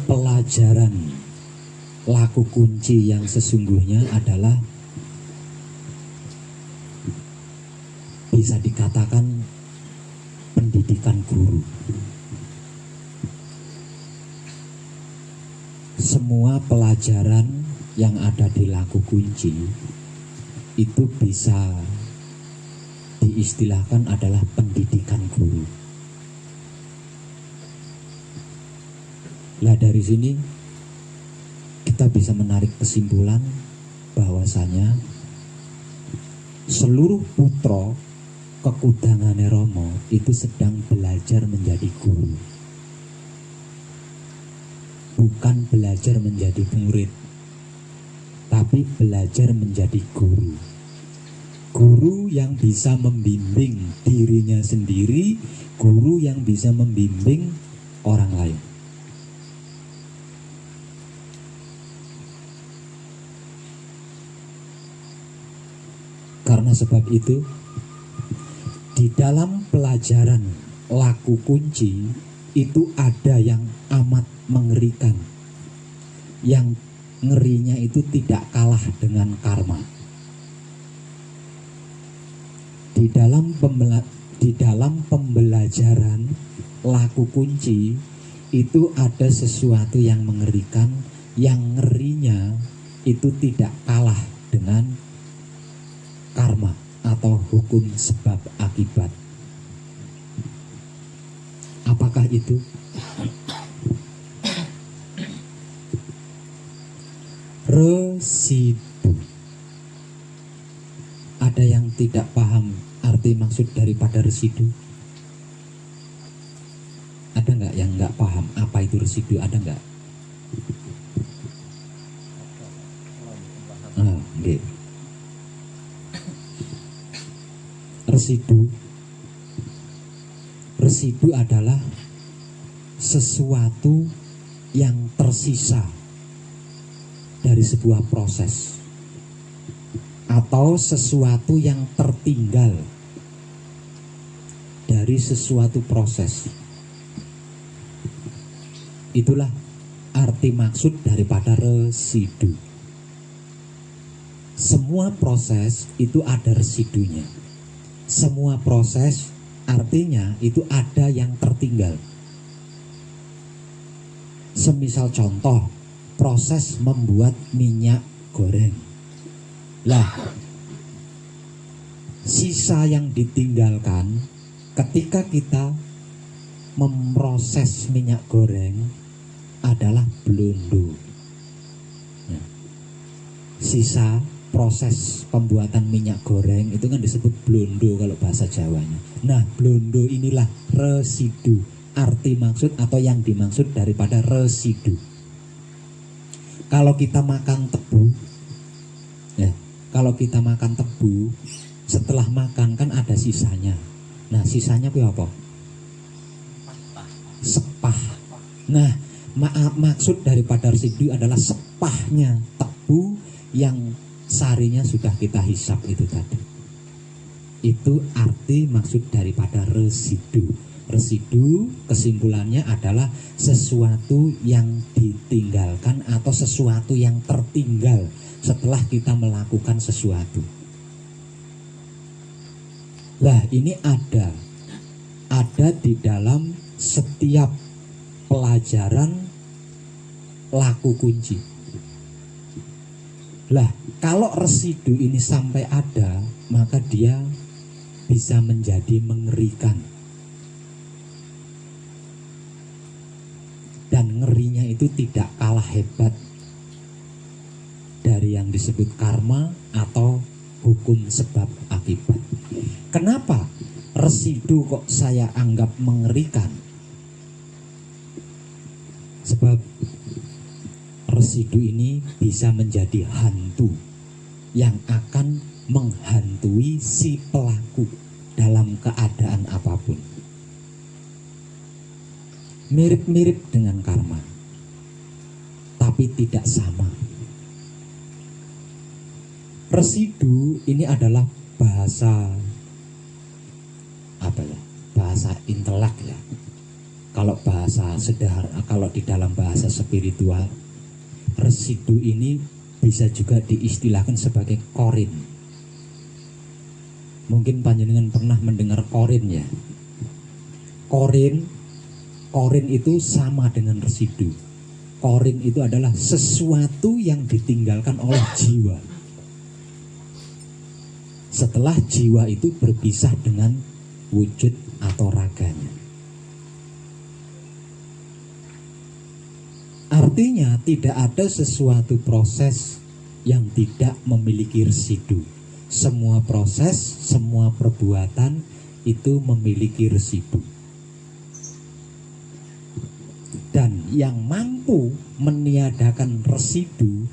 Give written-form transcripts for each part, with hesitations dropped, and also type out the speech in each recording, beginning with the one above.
Pelajaran laku kunci yang sesungguhnya adalah bisa dikatakan pendidikan guru. Semua pelajaran yang ada di laku kunci itu bisa diistilahkan adalah pendidikan guru. Lah dari sini kita bisa menarik kesimpulan bahwasanya seluruh putra kekudangane Rama itu sedang belajar menjadi guru, bukan belajar menjadi murid, tapi belajar menjadi guru. Guru yang bisa membimbing dirinya sendiri, guru yang bisa membimbing orang lain. Karena sebab itu, di dalam pelajaran laku kunci itu ada yang amat mengerikan. Yang ngerinya itu tidak kalah dengan karma. Di dalam pembelajaran laku kunci itu ada sesuatu yang mengerikan, yang ngerinya itu tidak kalah dengan karma atau hukum sebab akibat. Apakah itu? Residu. Ada yang tidak paham arti maksud daripada residu? Ada nggak yang nggak paham apa itu residu? Ada nggak? Okay. Residu adalah sesuatu yang tersisa dari sebuah proses atau sesuatu yang tertinggal dari sesuatu proses. Itulah arti maksud daripada residu. Semua proses itu ada residunya. Semua proses artinya itu ada yang tertinggal. Semisal contoh, proses membuat minyak goreng. Lah, sisa yang ditinggalkan ketika kita memproses minyak goreng adalah blondo. Nah, sisa proses pembuatan minyak goreng itu kan disebut blondo kalau bahasa Jawanya. Nah, blondo inilah residu, arti maksud atau yang dimaksud daripada residu. Kalau kita makan tebu, ya, kalau kita makan tebu, setelah makan kan ada sisanya. Nah, sisanya itu apa? Sepah. Nah, maksud daripada residu adalah sepahnya tebu yang sarinya sudah kita hisap itu tadi. Itu arti maksud daripada residu. Residu kesimpulannya adalah sesuatu yang ditinggalkan atau sesuatu yang tertinggal setelah kita melakukan sesuatu. Lah, ini ada di dalam setiap pelajaran laku kunci. Lah, kalau residu ini sampai ada, maka dia bisa menjadi mengerikan. Dan ngerinya itu tidak kalah hebat dari yang disebut karma atau hukum sebab akibat. Kenapa residu kok saya anggap mengerikan? Sebab residu ini bisa menjadi hantu yang akan menghantui si pelaku dalam keadaan apapun. Mirip-mirip dengan karma, tapi tidak sama. Residu ini adalah bahasa apa ya? Bahasa intelek ya. Kalau bahasa sederhana, kalau di dalam bahasa spiritual, residu ini bisa juga diistilahkan sebagai korin. Mungkin panjenengan pernah mendengar korin ya. Korin itu sama dengan residu. Korin itu adalah sesuatu yang ditinggalkan oleh jiwa setelah jiwa itu berpisah dengan wujud atau raganya. Artinya tidak ada sesuatu proses yang tidak memiliki residu. Semua proses, semua perbuatan itu memiliki residu. Dan yang mampu meniadakan residu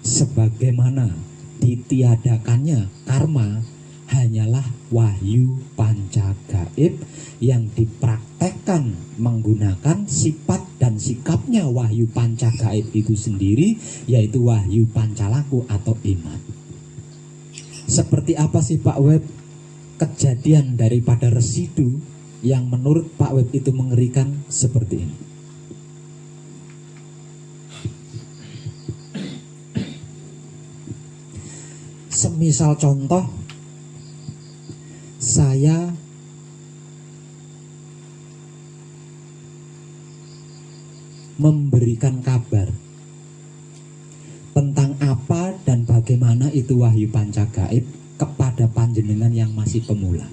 sebagaimana ditiadakannya karma hanyalah wahyu pancagaib yang dipraktekkan menggunakan sifat dan sikapnya wahyu pancagaib itu sendiri, yaitu wahyu pancalaku atau iman. Seperti apa sih Pak Web kejadian daripada residu yang menurut Pak Web itu mengerikan? Seperti ini. Semisal contoh, saya memberikan kabar tentang apa dan bagaimana itu wahyu pancagaib kepada panjenengan yang masih pemula.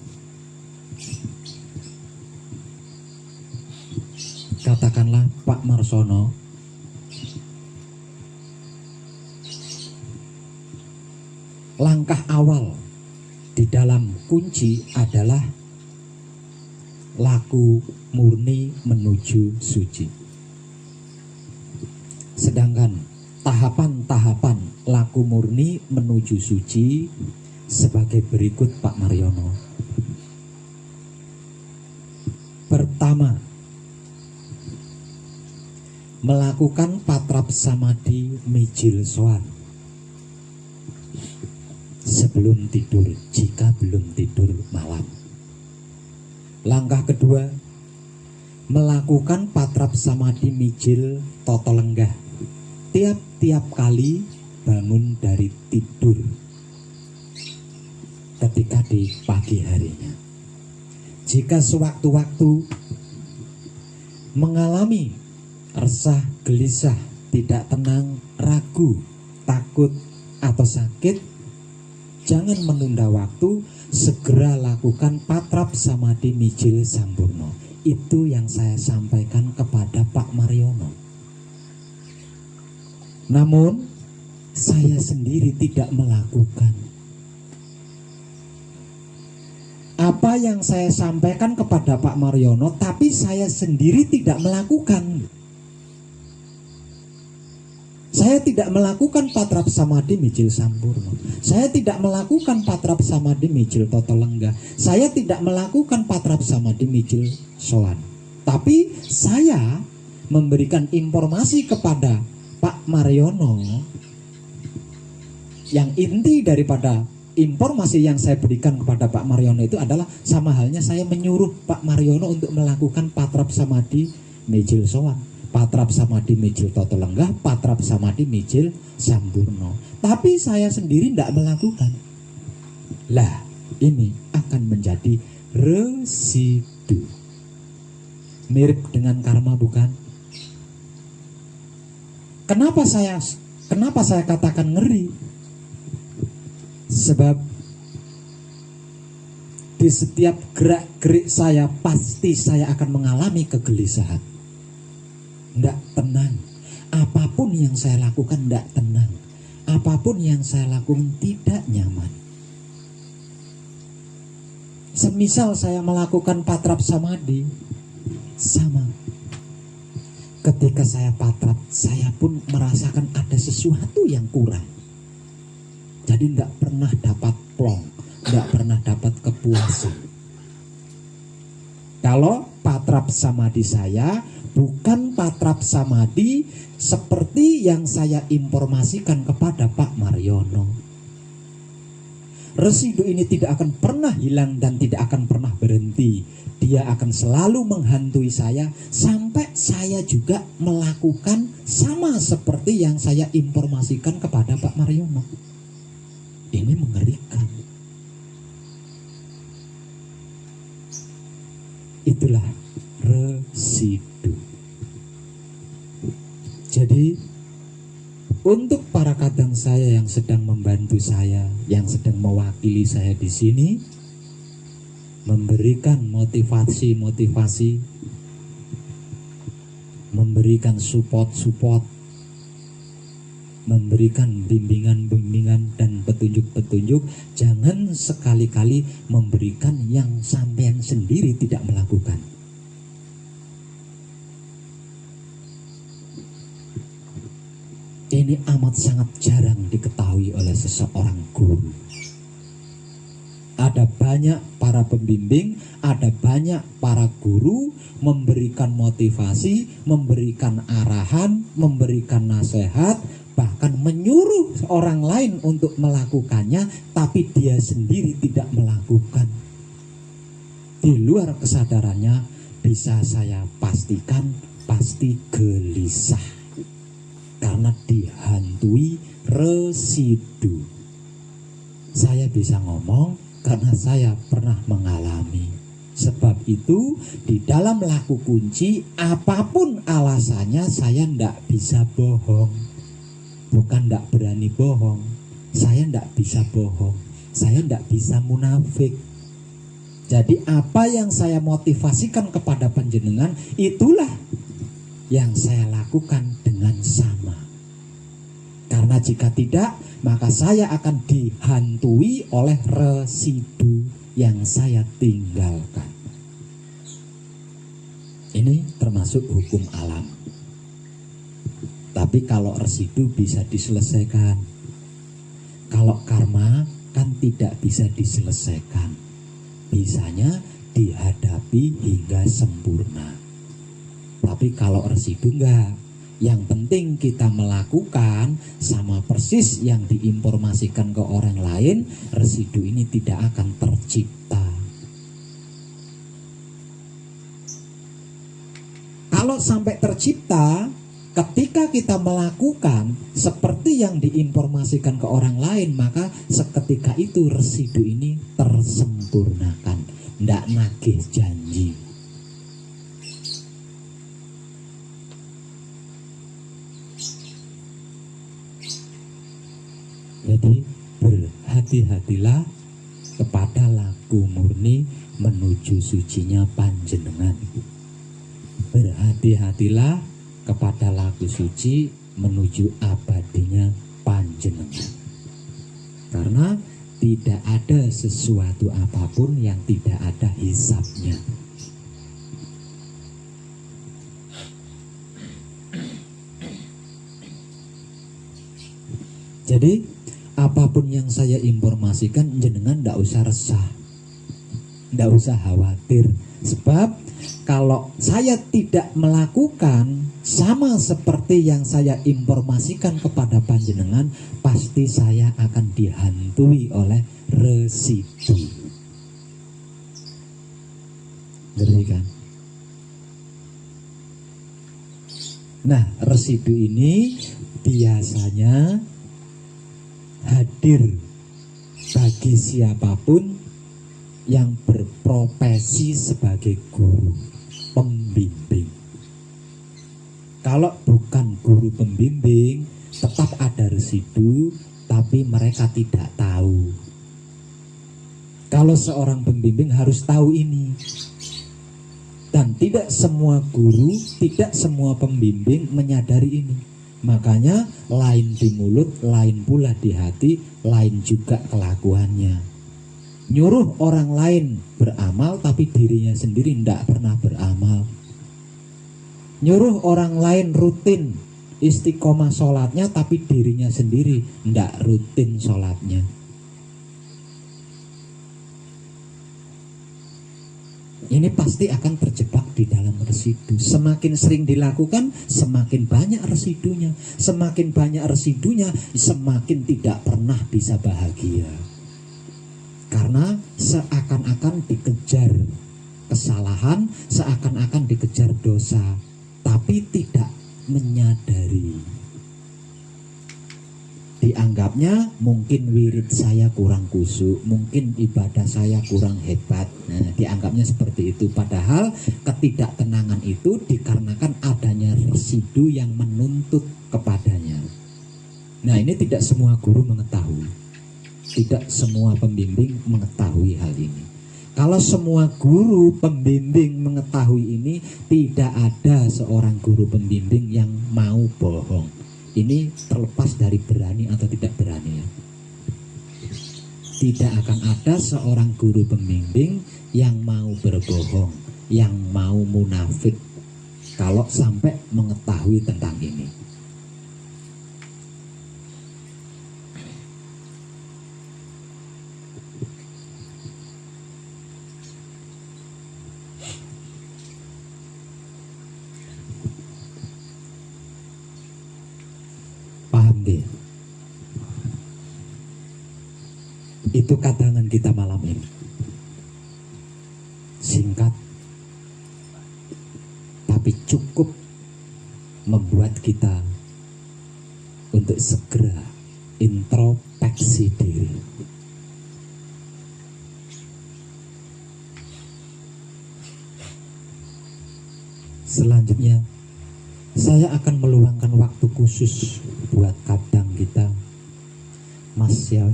Katakanlah Pak Marsono, langkah awal di dalam kunci adalah laku murni menuju suci. Sedangkan tahapan-tahapan laku murni menuju suci sebagai berikut Pak Mariono. Pertama, melakukan patrap samadhi mijil soan sebelum tidur, jika belum tidur malam. Langkah kedua, melakukan patrap samadhi mijil toto lenggah tiap-tiap kali bangun dari tidur ketika di pagi harinya. Jika sewaktu-waktu mengalami resah, gelisah, tidak tenang, ragu, takut, atau sakit, jangan menunda waktu, segera lakukan patrap samadhi mijil sampurno. Itu yang saya sampaikan kepada Pak Mariono. Namun saya sendiri tidak melakukan. Apa yang saya sampaikan kepada Pak Mariono, tapi saya sendiri tidak melakukan. Saya tidak melakukan patrap samadhi mijil sampurno. Saya tidak melakukan patrap samadhi mijil toto lenggah. Saya tidak melakukan patrap samadhi mijil soan. Tapi saya memberikan informasi kepada Pak Mariono, yang inti daripada informasi yang saya berikan kepada Pak Mariono itu adalah sama halnya saya menyuruh Pak Mariono untuk melakukan patrap samadhi mijil soan, patrap samadhi mijil toto lenggah, patrap samadhi mijil sampurno. Tapi saya sendiri tidak melakukan. Lah, ini akan menjadi residu. Mirip dengan karma, bukan? Kenapa saya katakan ngeri? Sebab di setiap gerak-gerik saya pasti saya akan mengalami kegelisahan. Tidak tenang. Apapun yang saya lakukan tidak tenang. Apapun yang saya lakukan tidak nyaman. Semisal saya melakukan patrap samadhi, sama. Ketika saya patrap, saya pun merasakan ada sesuatu yang kurang. Jadi tidak pernah dapat plong, tidak pernah dapat kepuasan. Kalau patrap samadhi saya bukan patrap samadhi seperti yang saya informasikan kepada Pak Mariono. Residu ini tidak akan pernah hilang dan tidak akan pernah berhenti. Dia akan selalu menghantui saya sampai saya juga melakukan sama seperti yang saya informasikan kepada Pak Mariono. Ini mengerikan. Itulah residu. Jadi untuk para kadang saya yang sedang membantu saya, yang sedang mewakili saya di sini, memberikan motivasi, memberikan support, memberikan bimbingan dan petunjuk, jangan sekali-kali memberikan yang sampean sendiri tidak melakukan. Ini amat sangat jarang diketahui oleh seseorang guru. Ada banyak para pembimbing, ada banyak para guru memberikan motivasi, memberikan arahan, memberikan nasihat, bahkan menyuruh orang lain untuk melakukannya, tapi dia sendiri tidak melakukan. Di luar kesadarannya, bisa saya pastikan pasti gelisah. Karena dihantui residu. Saya bisa ngomong karena saya pernah mengalami. Sebab itu di dalam laku kunci, apapun alasannya saya tidak bisa bohong. Bukan tidak berani bohong, saya tidak bisa bohong, saya tidak bisa munafik. Jadi apa yang saya motivasikan kepada panjenengan, itulah yang saya lakukan dengan sama. Karena jika tidak, maka saya akan dihantui oleh residu yang saya tinggalkan. Ini termasuk hukum alam. Tapi kalau residu bisa diselesaikan. Kalau karma kan tidak bisa diselesaikan. Bisanya dihadapi hingga sempurna. Tapi kalau residu enggak. Yang penting kita melakukan sama persis yang diinformasikan ke orang lain, residu ini tidak akan tercipta. Kalau sampai tercipta, ketika kita melakukan seperti yang diinformasikan ke orang lain, maka seketika itu residu ini tersempurnakan. Tidak nagih janji. Jadi berhati-hatilah kepada laku murni menuju sucinya panjenengan. Berhati-hatilah kepada laku suci menuju abadinya panjenengan. Karena tidak ada sesuatu apapun yang tidak ada hisabnya. Jadi apapun yang saya informasikan, jenengan tidak usah resah, tidak usah khawatir. Sebab kalau saya tidak melakukan sama seperti yang saya informasikan kepada panjenengan, pasti saya akan dihantui oleh residu. Ngeri kan? Nah, residu ini biasanya hadir bagi siapapun yang berprofesi sebagai guru pembimbing. Kalau bukan guru pembimbing, tetap ada residu, tapi mereka tidak tahu. Kalau seorang pembimbing harus tahu ini. Dan tidak semua guru, tidak semua pembimbing menyadari ini. Makanya lain di mulut, lain pula di hati, lain juga kelakuannya. Nyuruh orang lain beramal tapi dirinya sendiri tidak pernah beramal. Nyuruh orang lain rutin istiqomah sholatnya tapi dirinya sendiri tidak rutin sholatnya. Ini pasti akan terjebak di dalam residu. Semakin sering dilakukan, semakin banyak residunya. Semakin banyak residunya, semakin tidak pernah bisa bahagia. seakan-akan dikejar kesalahan, seakan-akan dikejar dosa, tapi tidak menyadari. Dianggapnya mungkin wirid saya kurang kusuk, mungkin ibadah saya kurang hebat. Nah, dianggapnya seperti itu. Padahal ketidaktenangan itu dikarenakan adanya residu yang menuntut kepadanya. Nah, ini tidak semua guru mengetahui, tidak semua pembimbing mengetahui hal ini. Kalau semua guru pembimbing mengetahui ini, tidak ada seorang guru pembimbing yang mau bohong. Ini terlepas dari berani atau tidak berani ya. Tidak akan ada seorang guru pembimbing yang mau berbohong, yang mau munafik kalau sampai mengetahui tentang ini. Itu kadangan kita malam ini. Singkat, tapi cukup membuat kita untuk segera introspeksi diri. Selanjutnya, saya akan meluangkan waktu khusus buat kadang kita, Mas ya,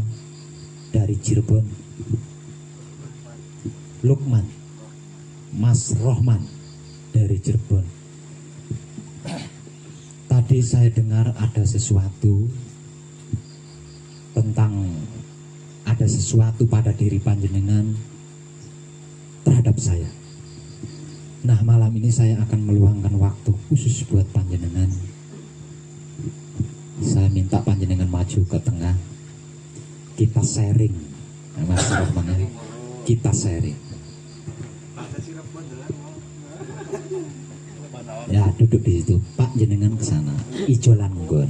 dari Cirebon, Lukman, Mas Rohman dari Cirebon. Tadi saya dengar ada sesuatu pada diri panjenengan terhadap saya. Nah, malam ini saya akan meluangkan waktu khusus buat panjenengan. Saya minta panjenengan maju ke tengah. Kita sharing, Mas Rohman, kita sharing. Ya, duduk di situ. Pak jenengan ke sana. Ijo langgon.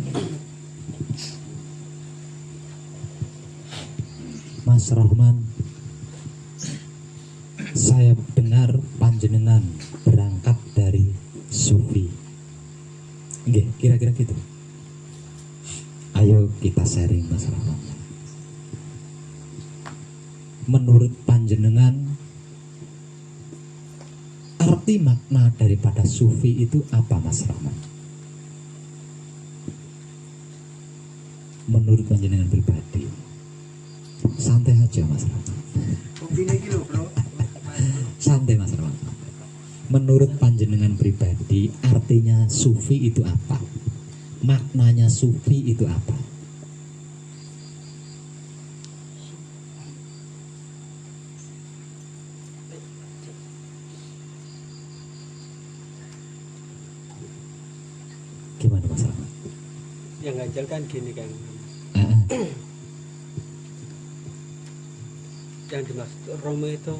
Mas Rohman, saya dengar panjenengan berangkat dari Sufi. Nggih, kira-kira gitu. Ayo kita sharing, Mas Rohman. Menurut panjenengan, arti makna daripada Sufi itu apa, Mas Rahman? Menurut panjenengan pribadi. Santai aja, Mas Rahman. Santai, Mas Rahman. Menurut panjenengan pribadi, artinya Sufi itu apa? Maknanya Sufi itu apa? Gimana Mas Rahman? Yang ganjal kan gini kan. Yang dimaksud Romo itu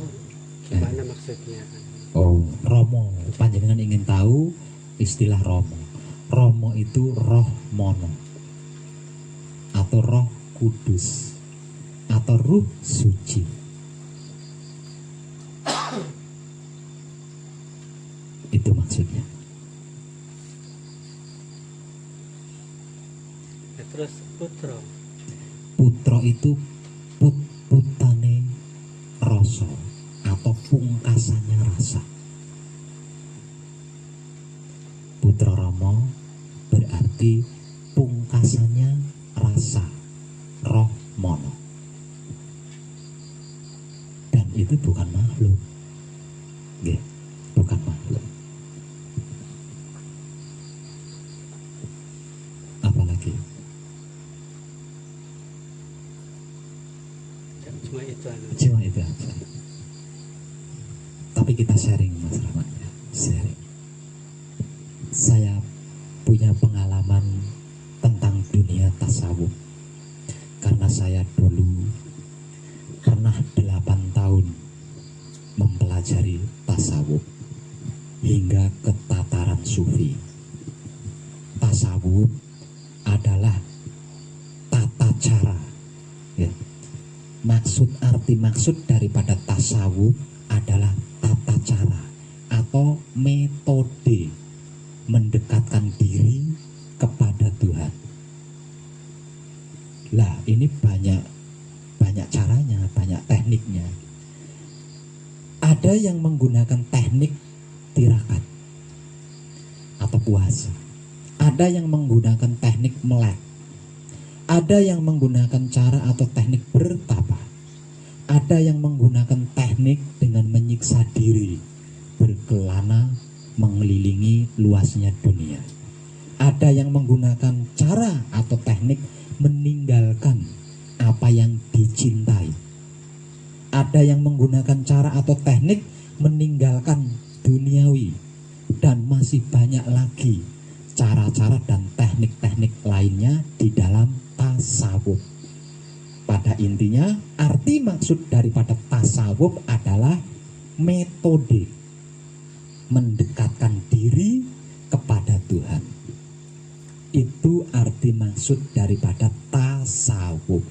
gimana maksudnya kan? Oh, Romo. Panjenengan ingin tahu istilah Romo. Romo itu roh mono, atau roh kudus, atau ruh suci. Itu maksudnya. Terus putro. Putro itu putane rasa atau pungkasannya rasa. Putra Rama berarti pungkasannya rasa, roh mono. Dan itu bukan makhluk. Nggih, bukan makhluk. Apalagi cuma itu aja. Tapi kita sharing, Mas Rahman, ya. Sharing. Saya punya pengalaman tentang dunia tasawuf karena saya dulu pernah 8 tahun mempelajari tasawuf hingga ke tataran sufi. Tasawuf adalah tata cara, ya, arti maksud daripada tasawuf adalah tata cara atau metode mendekatkan diri kepada Tuhan. Lah, ini banyak caranya, banyak tekniknya. Ada yang menggunakan teknik tirakat atau puasa. Ada yang menggunakan teknik melek. Ada yang menggunakan cara atau teknik bertapa. Ada yang menggunakan teknik dengan menyiksa diri, berkelana mengelilingi luasnya dunia. Ada yang menggunakan cara atau teknik meninggalkan apa yang dicintai. Ada yang menggunakan cara atau teknik meninggalkan duniawi. Dan masih banyak lagi cara-cara dan teknik-teknik lainnya di dalam tasawuf. Pada intinya, arti maksud daripada tasawuf adalah metode mendekatkan diri kepada Tuhan. Itu arti maksud daripada tasawuf.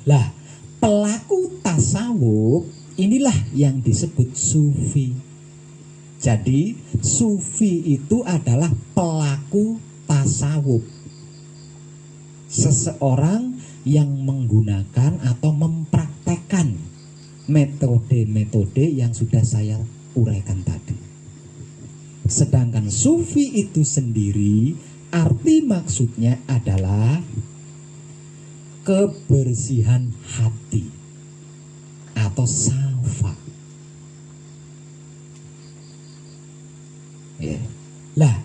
Lah, pelaku tasawuf inilah yang disebut sufi. Jadi sufi itu adalah pelaku tasawuf. Seseorang yang menggunakan atau mempraktekkan metode-metode yang sudah saya uraikan tadi. Sedangkan sufi itu sendiri arti maksudnya adalah kebersihan hati atau safa. Ya. Lah,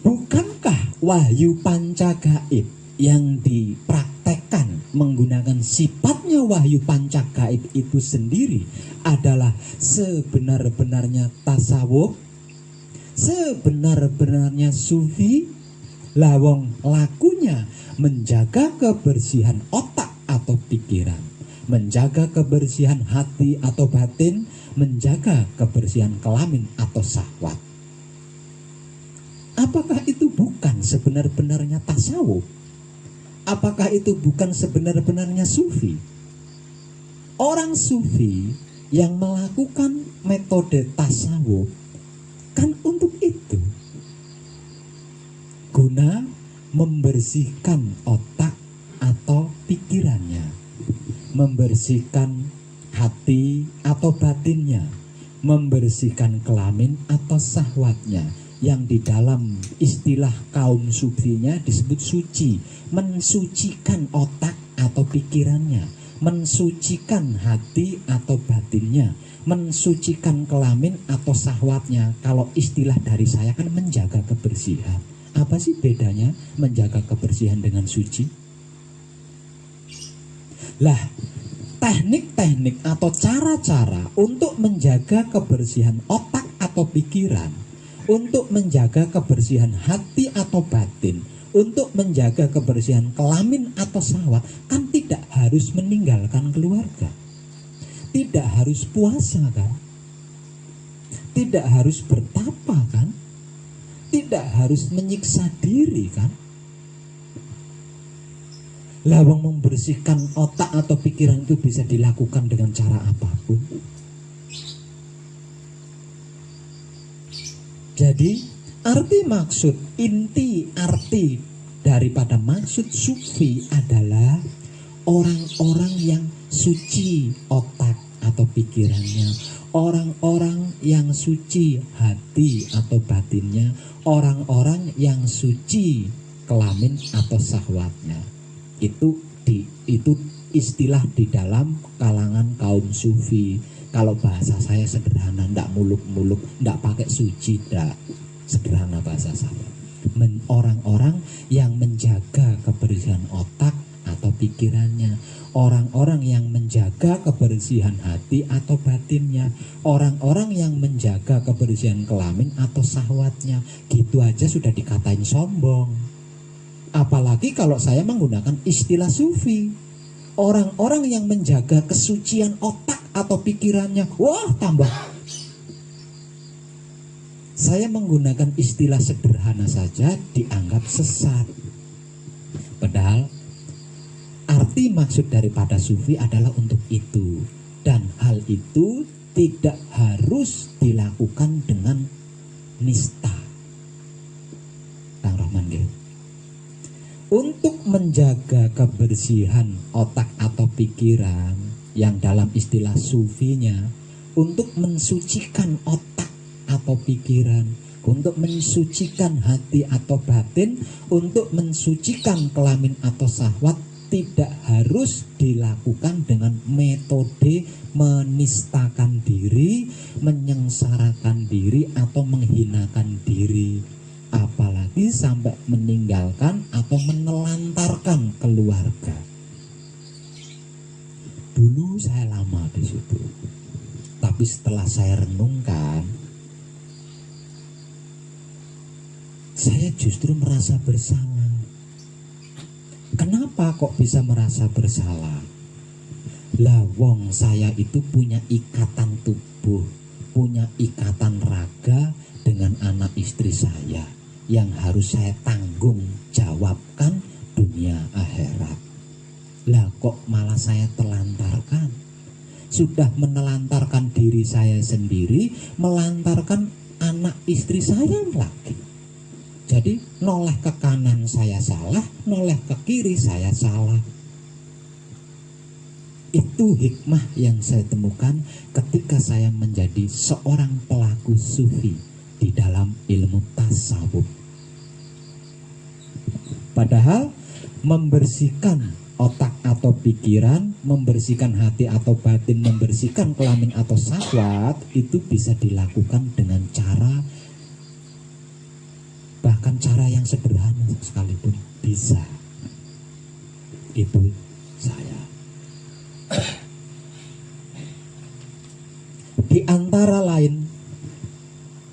bukankah wahyu pancagaib yang dipraktekkan menggunakan sifatnya wahyu pancagaib itu sendiri adalah sebenar-benarnya tasawuf, sebenar-benarnya sufi? Lawong lakunya menjaga kebersihan otak atau pikiran, menjaga kebersihan hati atau batin, menjaga kebersihan kelamin atau syahwat. Apakah itu bukan sebenar-benarnya tasawuf? Apakah itu bukan sebenar-benarnya sufi? Orang sufi yang melakukan metode tasawuf kan untuk itu, guna membersihkan otak atau pikirannya, membersihkan hati atau batinnya, membersihkan kelamin atau syahwatnya, yang di dalam istilah kaum sufinya disebut suci, mensucikan otak atau pikirannya, mensucikan hati atau batinnya, mensucikan kelamin atau syahwatnya. Kalau istilah dari saya kan menjaga kebersihan. Apa sih bedanya menjaga kebersihan dengan suci? Lah, teknik-teknik atau cara-cara untuk menjaga kebersihan otak atau pikiran, untuk menjaga kebersihan hati atau batin, untuk menjaga kebersihan kelamin atau syahwat, kan tidak harus meninggalkan keluarga, tidak harus puasa kan, tidak harus bertapa kan, tidak harus menyiksa diri kan. Lawang membersihkan otak atau pikiran itu bisa dilakukan dengan cara apapun. Jadi inti arti daripada maksud sufi adalah orang-orang yang suci otak atau pikirannya, orang-orang yang suci hati atau batinnya, orang-orang yang suci kelamin atau syahwatnya. Itu istilah di dalam kalangan kaum sufi. Kalau bahasa saya sederhana, ndak muluk-muluk, ndak pakai suci, ndak, sederhana bahasa saya. Orang-orang yang menjaga kebersihan otak atau pikirannya, orang-orang yang menjaga kebersihan hati atau batinnya, orang-orang yang menjaga kebersihan kelamin atau syahwatnya. Gitu aja sudah dikatain sombong. Apalagi kalau saya menggunakan istilah sufi, orang-orang yang menjaga kesucian otak atau pikirannya, wah tambah. Saya menggunakan istilah sederhana saja dianggap sesat. Padahal arti maksud daripada sufi adalah untuk itu. Dan hal itu tidak harus dilakukan dengan nista. Kang Rohman nggih. Untuk menjaga kebersihan otak atau pikiran yang dalam istilah sufinya, untuk mensucikan otak atau pikiran, untuk mensucikan hati atau batin, untuk mensucikan kelamin atau syahwat, tidak harus dilakukan dengan metode menistakan diri, menyengsarakan diri atau menghinakan diri, apalagi sampai meninggalkan atau menelantarkan keluarga. Dulu saya lama di situ, tapi setelah saya renungkan, saya justru merasa bersalah. Kenapa kok bisa merasa bersalah? Lah wong saya itu punya ikatan tubuh, punya ikatan raga dengan anak istri saya yang harus saya tanggung jawabkan dunia akhirat. Lah kok malah saya telantarkan? Sudah menelantarkan diri saya sendiri, melantarkan anak istri saya lagi. Jadi noleh ke kanan saya salah, noleh ke kiri saya salah. Itu hikmah yang saya temukan ketika saya menjadi seorang pelaku sufi di dalam ilmu tasawuf. Padahal membersihkan otak atau pikiran, membersihkan hati atau batin, membersihkan kelamin atau syahwat itu bisa dilakukan dengan cara, bahkan cara yang sederhana sekalipun bisa. Itu saya. Di antara lain,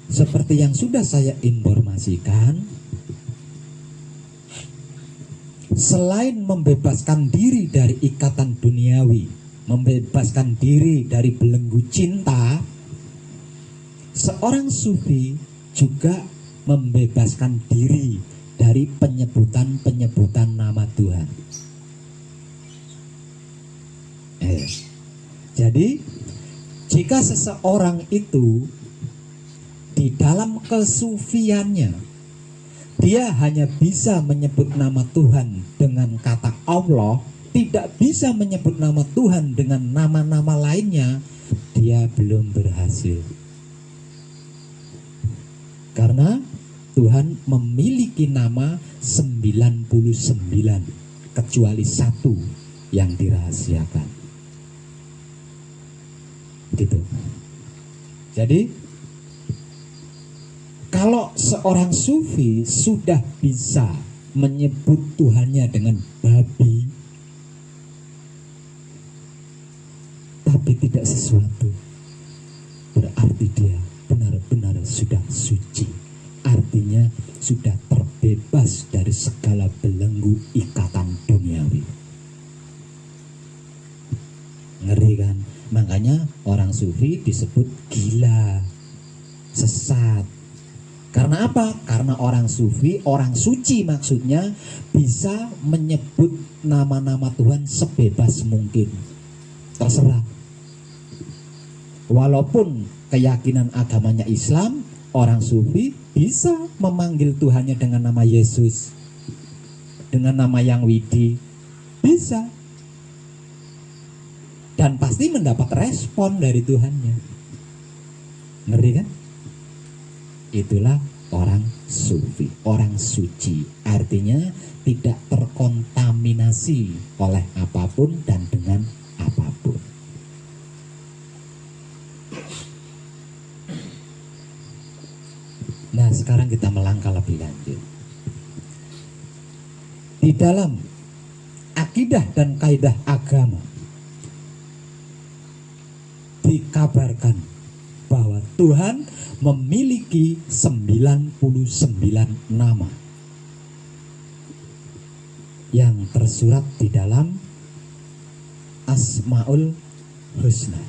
seperti yang sudah saya informasikan, selain membebaskan diri dari ikatan duniawi, membebaskan diri dari belenggu cinta, seorang sufi juga membebaskan diri dari penyebutan-penyebutan nama Tuhan. Jadi jika seseorang itu di dalam kesufiannya dia hanya bisa menyebut nama Tuhan dengan kata Allah, tidak bisa menyebut nama Tuhan dengan nama-nama lainnya, dia belum berhasil. Karena Tuhan memiliki nama 99, kecuali satu yang dirahasiakan. Gitu. Jadi kalau seorang sufi sudah bisa menyebut Tuhannya dengan babi, tapi tidak sesuatu, berarti dia benar-benar sudah suci. Artinya sudah terbebas dari segala belenggu ikatan duniawi. Ngeri kan? Makanya orang sufi disebut gila, sesat. Karena apa? Karena orang sufi, orang suci maksudnya, bisa menyebut nama-nama Tuhan sebebas mungkin. Terserah. Walaupun keyakinan agamanya Islam, orang sufi bisa memanggil Tuhannya dengan nama Yesus, dengan nama yang widi, bisa. Dan pasti mendapat respon dari Tuhannya. Ngeri kan? Itulah orang sufi, orang suci. Artinya tidak terkontaminasi oleh apapun dan dengan apapun. Nah, sekarang kita melangkah lebih lanjut. Di dalam akidah dan kaidah agama dikabarkan bahwa Tuhan memiliki 99 nama yang tersurat di dalam Asmaul Husna.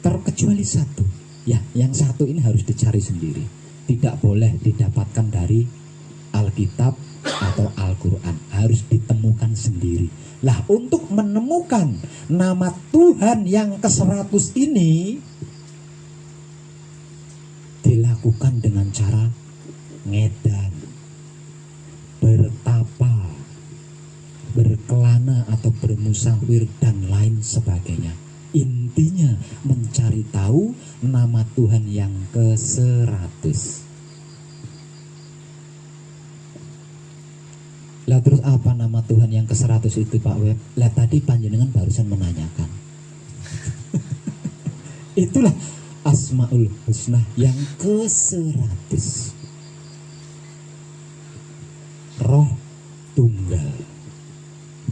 Terkecuali satu, ya, yang satu ini harus dicari sendiri, tidak boleh didapatkan dari Alkitab atau Al-Quran, harus ditemukan sendiri. Lah untuk menemukan nama Tuhan yang ke-100 ini dilakukan dengan cara ngedan, bertapa, berkelana atau bermusafir dan lain sebagainya. Intinya mencari tahu nama Tuhan yang ke-100. Lah terus apa nama Tuhan yang ke-100 itu Pak Web? Lah tadi panjenengan barusan menanyakan. Itulah Asmaul Husna yang ke-100. Roh Tunggal.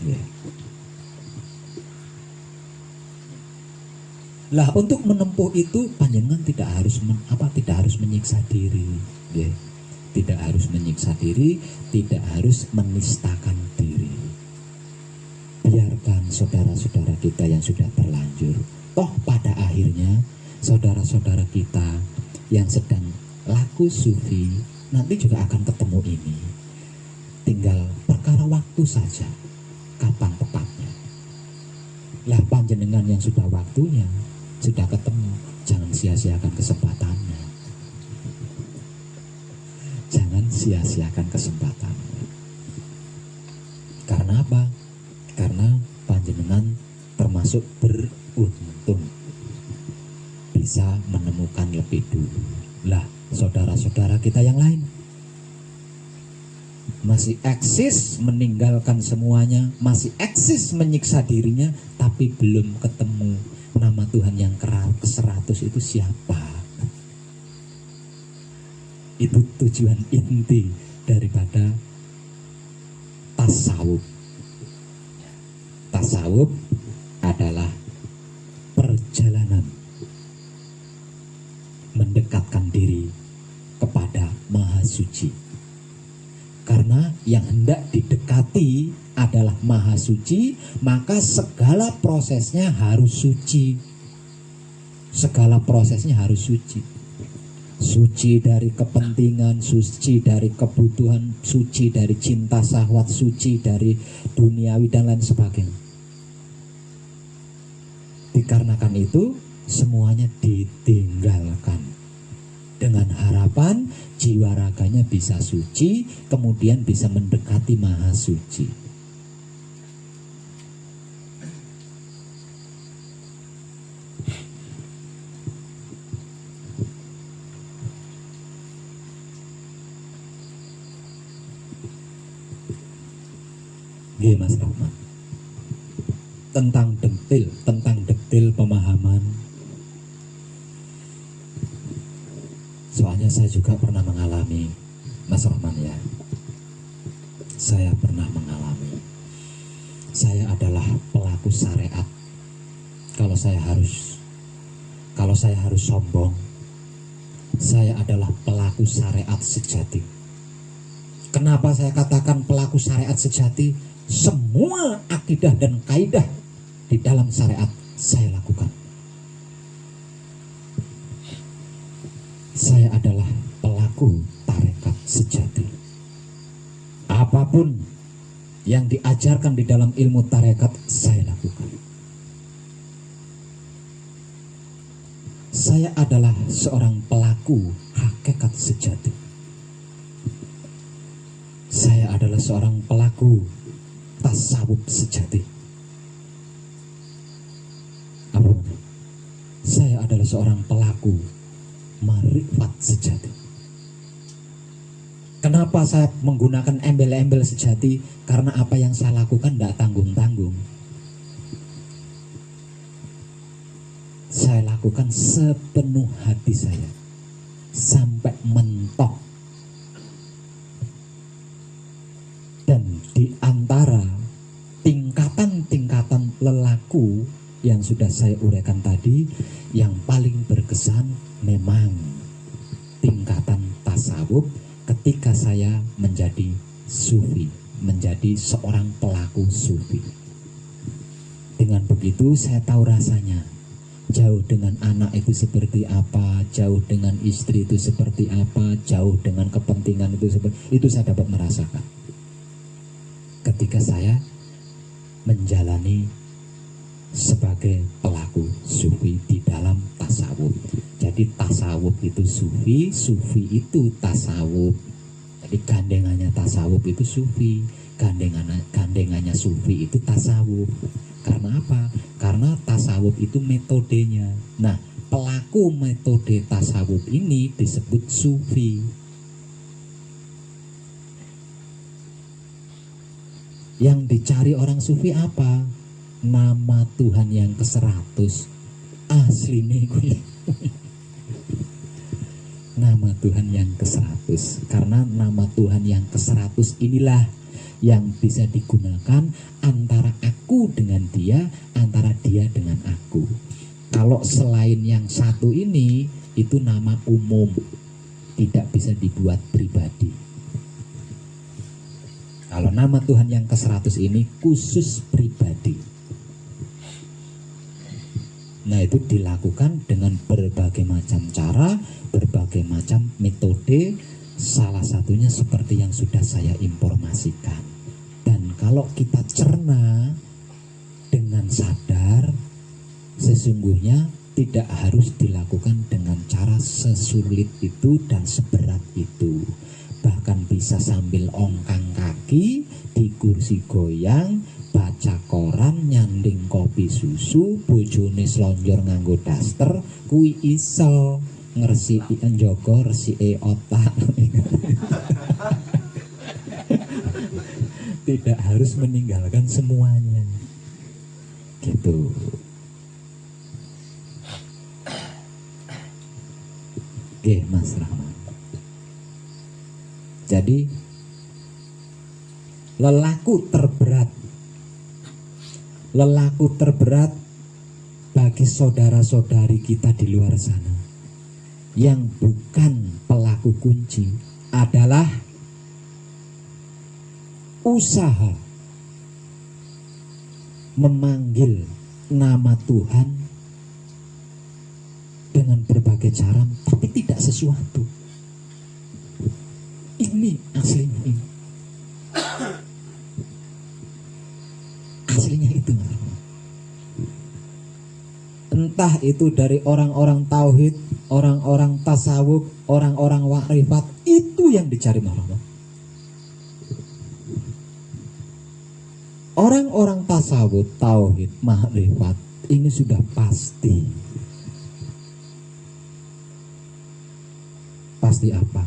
Ya. Lah untuk menempuh itu panjenengan tidak harus menyiksa diri, ya. Tidak harus menyiksa diri, tidak harus menistakan diri. Biarkan saudara-saudara kita yang sudah terlanjur. Toh pada akhirnya saudara-saudara kita yang sedang laku sufi nanti juga akan ketemu ini. Tinggal perkara waktu saja, kapan tepatnya. Lah panjenengan yang sudah waktunya, sudah ketemu, jangan sia-siakan kesempatannya. Jangan sia-siakan kesempatannya. Karena apa? Karena panjenengan termasuk beruntung bisa menemukan lebih dulu. Lah saudara-saudara kita yang lain masih eksis meninggalkan semuanya, masih eksis menyiksa dirinya, tapi belum ketemu nama Tuhan yang ke-100 itu siapa. Itu tujuan inti daripada tasawuf. Tasawuf adalah perjalanan mendekatkan diri kepada Maha Suci. Karena yang hendak didekati adalah Maha Suci, maka segala prosesnya harus suci. Segala prosesnya harus suci. Suci dari kepentingan, suci dari kebutuhan, suci dari cinta syahwat, suci dari duniawi dan lain sebagainya. Dikarenakan itu semuanya ditinggalkan dengan harapan jiwa raganya bisa suci, kemudian bisa mendekati Maha Suci. Nggih Mas Rahman. Tentang detail pemahaman. Soalnya saya juga pernah mengalami, Mas Rahman ya. Saya pernah mengalami. Saya adalah pelaku syariat. Kalau saya harus sombong, saya adalah pelaku syariat sejati. Kenapa saya katakan pelaku syariat sejati? Semua akidah dan kaidah di dalam syariat saya lakukan. Saya adalah pelaku tarekat sejati. Apapun yang diajarkan di dalam ilmu tarekat saya lakukan. Saya adalah seorang pelaku hakikat sejati. Saya adalah seorang pelaku tasawuf sejati. Apa? Saya adalah seorang pelaku marifat sejati. Kenapa saya menggunakan embel-embel sejati? Karena apa yang saya lakukan tidak tanggung-tanggung. Saya lakukan sepenuh hati saya, sampai mentok. Dan di antara tingkatan-tingkatan lelaku yang sudah saya uraikan tadi, yang paling berkesan memang tingkatan tasawuf ketika saya menjadi sufi, menjadi seorang pelaku sufi. Dengan begitu saya tahu rasanya Jauh dengan anak itu seperti apa, jauh dengan istri itu seperti apa, jauh dengan kepentingan itu seperti itu saya dapat merasakan ketika saya menjalani sebagai pelaku sufi di dalam tasawuf. Jadi tasawuf itu sufi, sufi itu tasawuf. Jadi gandengannya tasawuf itu sufi, gandengannya sufi itu tasawuf. Karena apa? Karena tasawuf itu metodenya. Nah, pelaku metode tasawuf ini disebut sufi. Yang dicari orang sufi apa? Nama Tuhan yang ke-100. Asline kuwi. Nama Tuhan yang ke-100. Karena nama Tuhan yang ke-100 inilah yang bisa digunakan antara aku dengan dia, antara dia dengan aku. Kalau selain yang satu ini, itu nama umum, tidak bisa dibuat pribadi. Kalau nama Tuhan yang ke-100 ini khusus pribadi. Nah, itu dilakukan dengan berbagai macam cara, berbagai macam metode. Salah satunya seperti yang sudah saya informasikan. Dan kalau kita cerna dengan sadar, sesungguhnya tidak harus dilakukan dengan cara sesulit itu dan seberat itu. Bahkan bisa sambil ongkang kaki, di kursi goyang, baca koran, nyanding kopi susu, bojone slonjor nganggo daster, kuwi iso ngresiki njogo resike otak. Tidak harus meninggalkan semuanya. Gitu. Oke, Mas Rahman. Jadi lelaku terberat bagi saudara-saudari kita di luar sana yang bukan pelaku kunci adalah usaha memanggil nama Tuhan dengan berbagai cara, tapi tidak sesuatu. Ini aslinya ini. Aslinya itu. Entah itu dari orang-orang tauhid, orang-orang tasawuf, orang-orang makrifat, itu yang dicari Muhammad. Orang-orang tasawuf, tauhid, makrifat ini sudah pasti. Pasti apa?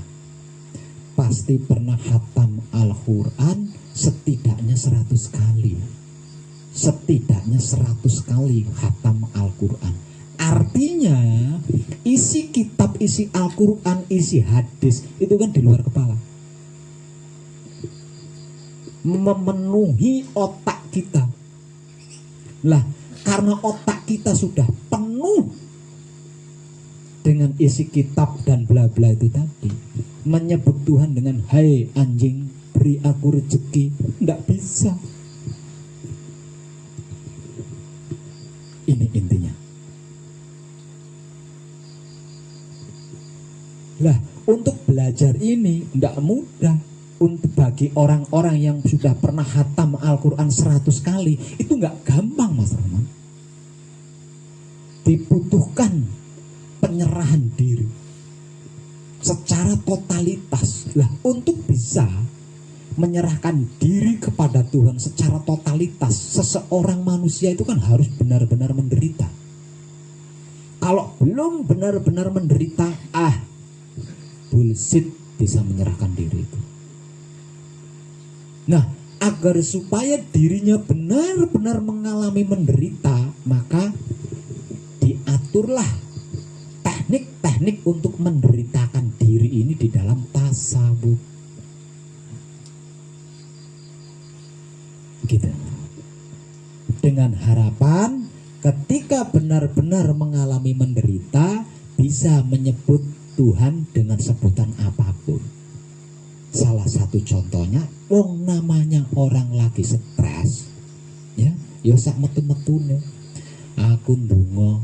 Pasti pernah khatam Al-Quran setidaknya 100 kali. Setidaknya 100 kali khatam Al-Quran. Artinya isi kitab, isi Al-Quran, isi hadis itu kan di luar kepala, memenuhi otak kita. Lah, karena otak kita sudah penuh dengan isi kitab dan bla bla itu tadi, menyebut Tuhan dengan hai anjing beri aku rezeki, tidak bisa. Ini intinya. Lah, untuk belajar ini tidak mudah. Untuk bagi orang-orang yang sudah pernah khatam Al-Quran 100 kali, itu nggak gampang, Mas Rahman. Dibutuhkan penyerahan diri secara totalitas. Lah, untuk bisa menyerahkan diri kepada Tuhan secara totalitas, seseorang manusia itu kan harus benar-benar menderita. Kalau belum benar-benar menderita, bullshit bisa menyerahkan diri itu. Nah, agar supaya dirinya benar-benar mengalami menderita, maka diaturlah teknik-teknik untuk menderitakan diri ini di dalam tasawuf. Gitu. Dengan harapan ketika benar-benar mengalami menderita, bisa menyebut Tuhan dengan sebutan apapun. Salah satu contohnya, wong namanya orang lagi stres, ya sak metu-metune aku ndonga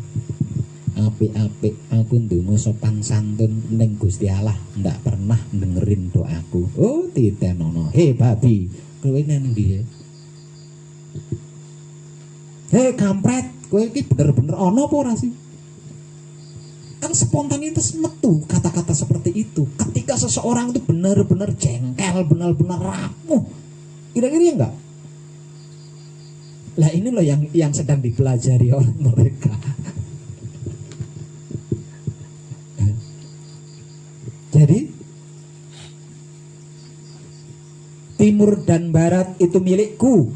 apik-apik, aku ndonga sopan santun ning Gusti Allah, ndak pernah dengerin doaku. Oh, titenono. Hei babi, kowe nang ndi? Hei kampret, kowe iki bener-bener ana apa ora sih? Kan spontanitas metu kata-kata seperti itu ketika seseorang itu benar-benar jengkel, benar-benar rapuh. Kira-kira enggak? Lah ini loh yang sedang dipelajari oleh mereka. Jadi timur dan barat itu milikku.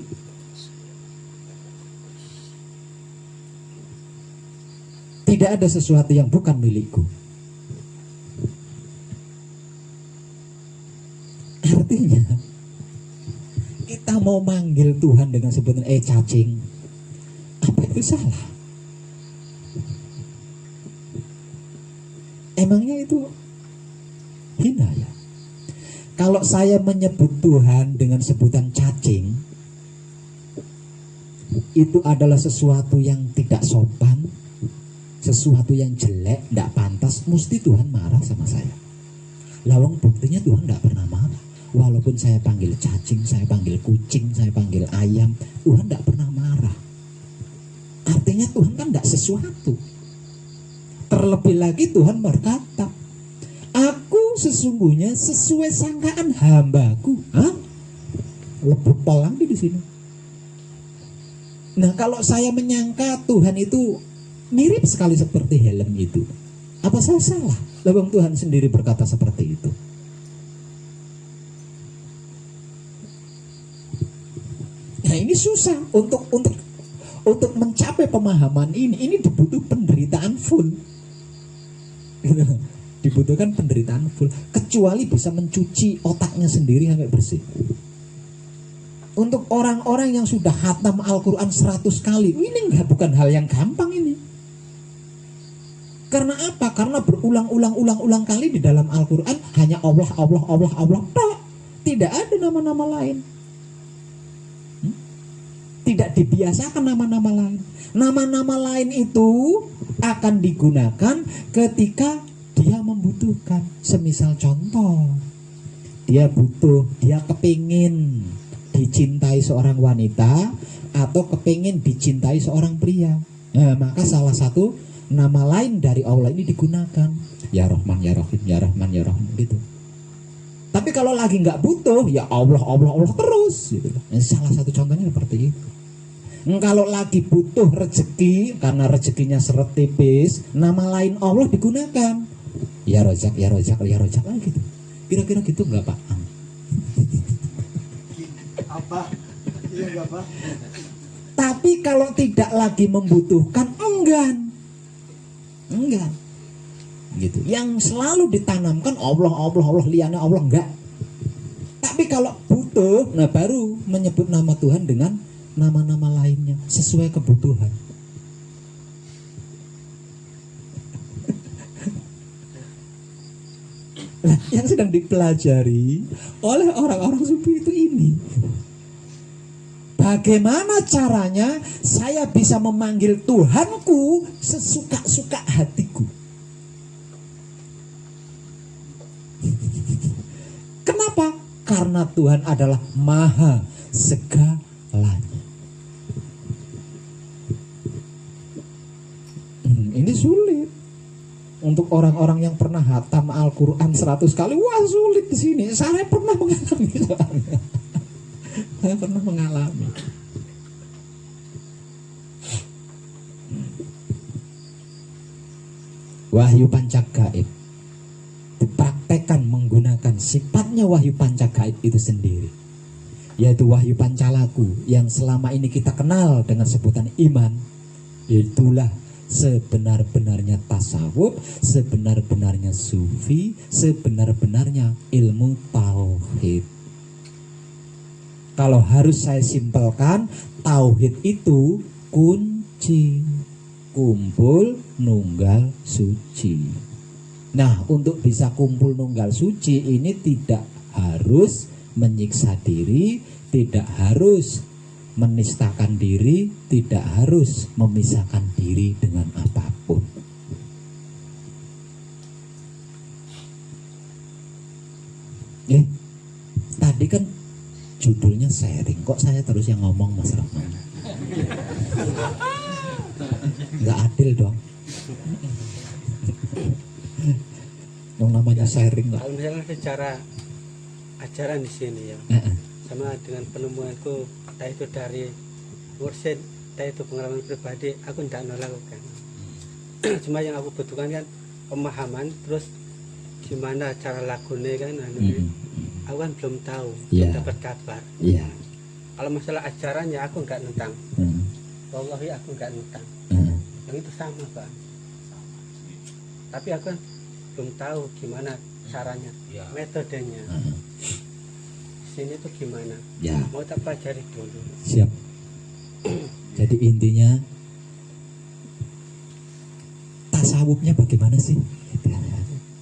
Tidak ada sesuatu yang bukan milikku. Artinya kita mau manggil Tuhan dengan sebutan cacing, apa itu salah? Emangnya itu hina ya? Kalau saya menyebut Tuhan dengan sebutan cacing, itu adalah sesuatu yang tidak sopan, sesuatu yang jelek, tidak pantas. Mesti Tuhan marah sama saya. Lawang buktinya Tuhan tidak pernah marah. Walaupun saya panggil cacing, saya panggil kucing, saya panggil ayam, Tuhan tidak pernah marah. Artinya Tuhan kan tidak sesuatu. Terlebih lagi Tuhan berkata, aku sesungguhnya sesuai sangkaan hambaku. Lebih pelang di sini. Nah, kalau saya menyangka Tuhan itu mirip sekali seperti helm itu, apa saya salah? Lawang Tuhan sendiri berkata seperti itu. Nah, ini susah untuk mencapai pemahaman ini. Ini dibutuhkan penderitaan full. Dibutuhkan penderitaan full. Kecuali bisa mencuci otaknya sendiri sampai bersih. Untuk orang-orang yang sudah khatam Al-Quran 100 kali, ini bukan hal yang gampang ini. Karena apa? Karena berulang-ulang kali di dalam Al-Quran hanya Allah, Allah, Allah, Allah. Tidak ada nama-nama lain. Tidak dibiasakan nama-nama lain. Nama-nama lain itu akan digunakan ketika dia membutuhkan. Semisal contoh, dia butuh, dia kepingin dicintai seorang wanita atau kepingin dicintai seorang pria. Nah, maka salah satu nama lain dari Allah ini digunakan. Ya Rahman, Ya Rahim, Ya Rahman, Ya Rahim gitu. Tapi kalau lagi nggak butuh, ya Allah, Allah, Allah terus gitu. Nah, salah satu contohnya seperti itu. Kalau lagi butuh rezeki, karena rezekinya seret tipis, nama lain Allah digunakan. Ya Rojak, Ya Rojak, Ya Rojak lah gitu. Kira-kira gitu nggak Pak? Apa? Iya nggak Pak? Tapi kalau tidak lagi membutuhkan, enggan. Gitu. Yang selalu ditanamkan Allah, Allah, Allah, liana Allah enggak. Tapi kalau butuh, nah baru menyebut nama Tuhan dengan nama-nama lainnya sesuai kebutuhan. Nah, yang sedang dipelajari oleh orang-orang sufi itu ini. Bagaimana caranya saya bisa memanggil Tuhanku sesuka-suka hatiku? Kenapa? Karena Tuhan adalah maha segalanya. Ini sulit untuk orang-orang yang pernah hatam Al-Quran 100 kali. Wah, sulit di sini. Saya pernah mengalami soalnya. Saya pernah mengalami. Wahyu Pancagaib dipraktekkan menggunakan sifatnya wahyu Pancagaib itu sendiri, yaitu wahyu Pancalaku yang selama ini kita kenal dengan sebutan iman. Itulah sebenar-benarnya tasawuf, sebenar-benarnya sufi, sebenar-benarnya ilmu tauhid. Kalau harus saya simpelkan, tauhid itu kunci kumpul nunggal suci. Nah, untuk bisa kumpul nunggal suci ini tidak harus menyiksa diri, tidak harus menistakan diri, tidak harus memisahkan diri dengan apapun. judulnya sharing, kok saya terus yang ngomong Mas Rahman? Nggak adil dong. Yang namanya sharing kok. Kalau misalnya secara ajaran di sini ya, sama dengan penemuanku, entah itu dari mursyid, entah itu pengalaman pribadi, aku tidak melakukan. Cuma yang aku butuhkan kan pemahaman, terus gimana cara lagunya kan, aku kan belum tahu, belum dapat kabar. Kalau masalah ajarannya aku nggak nentang, wallahi aku nggak nentang, yang itu sama Pak. Tapi aku kan belum tahu gimana caranya, metodenya. Sini tuh gimana? Mau tak pelajari dulu. Siap. Jadi intinya tasawufnya bagaimana sih?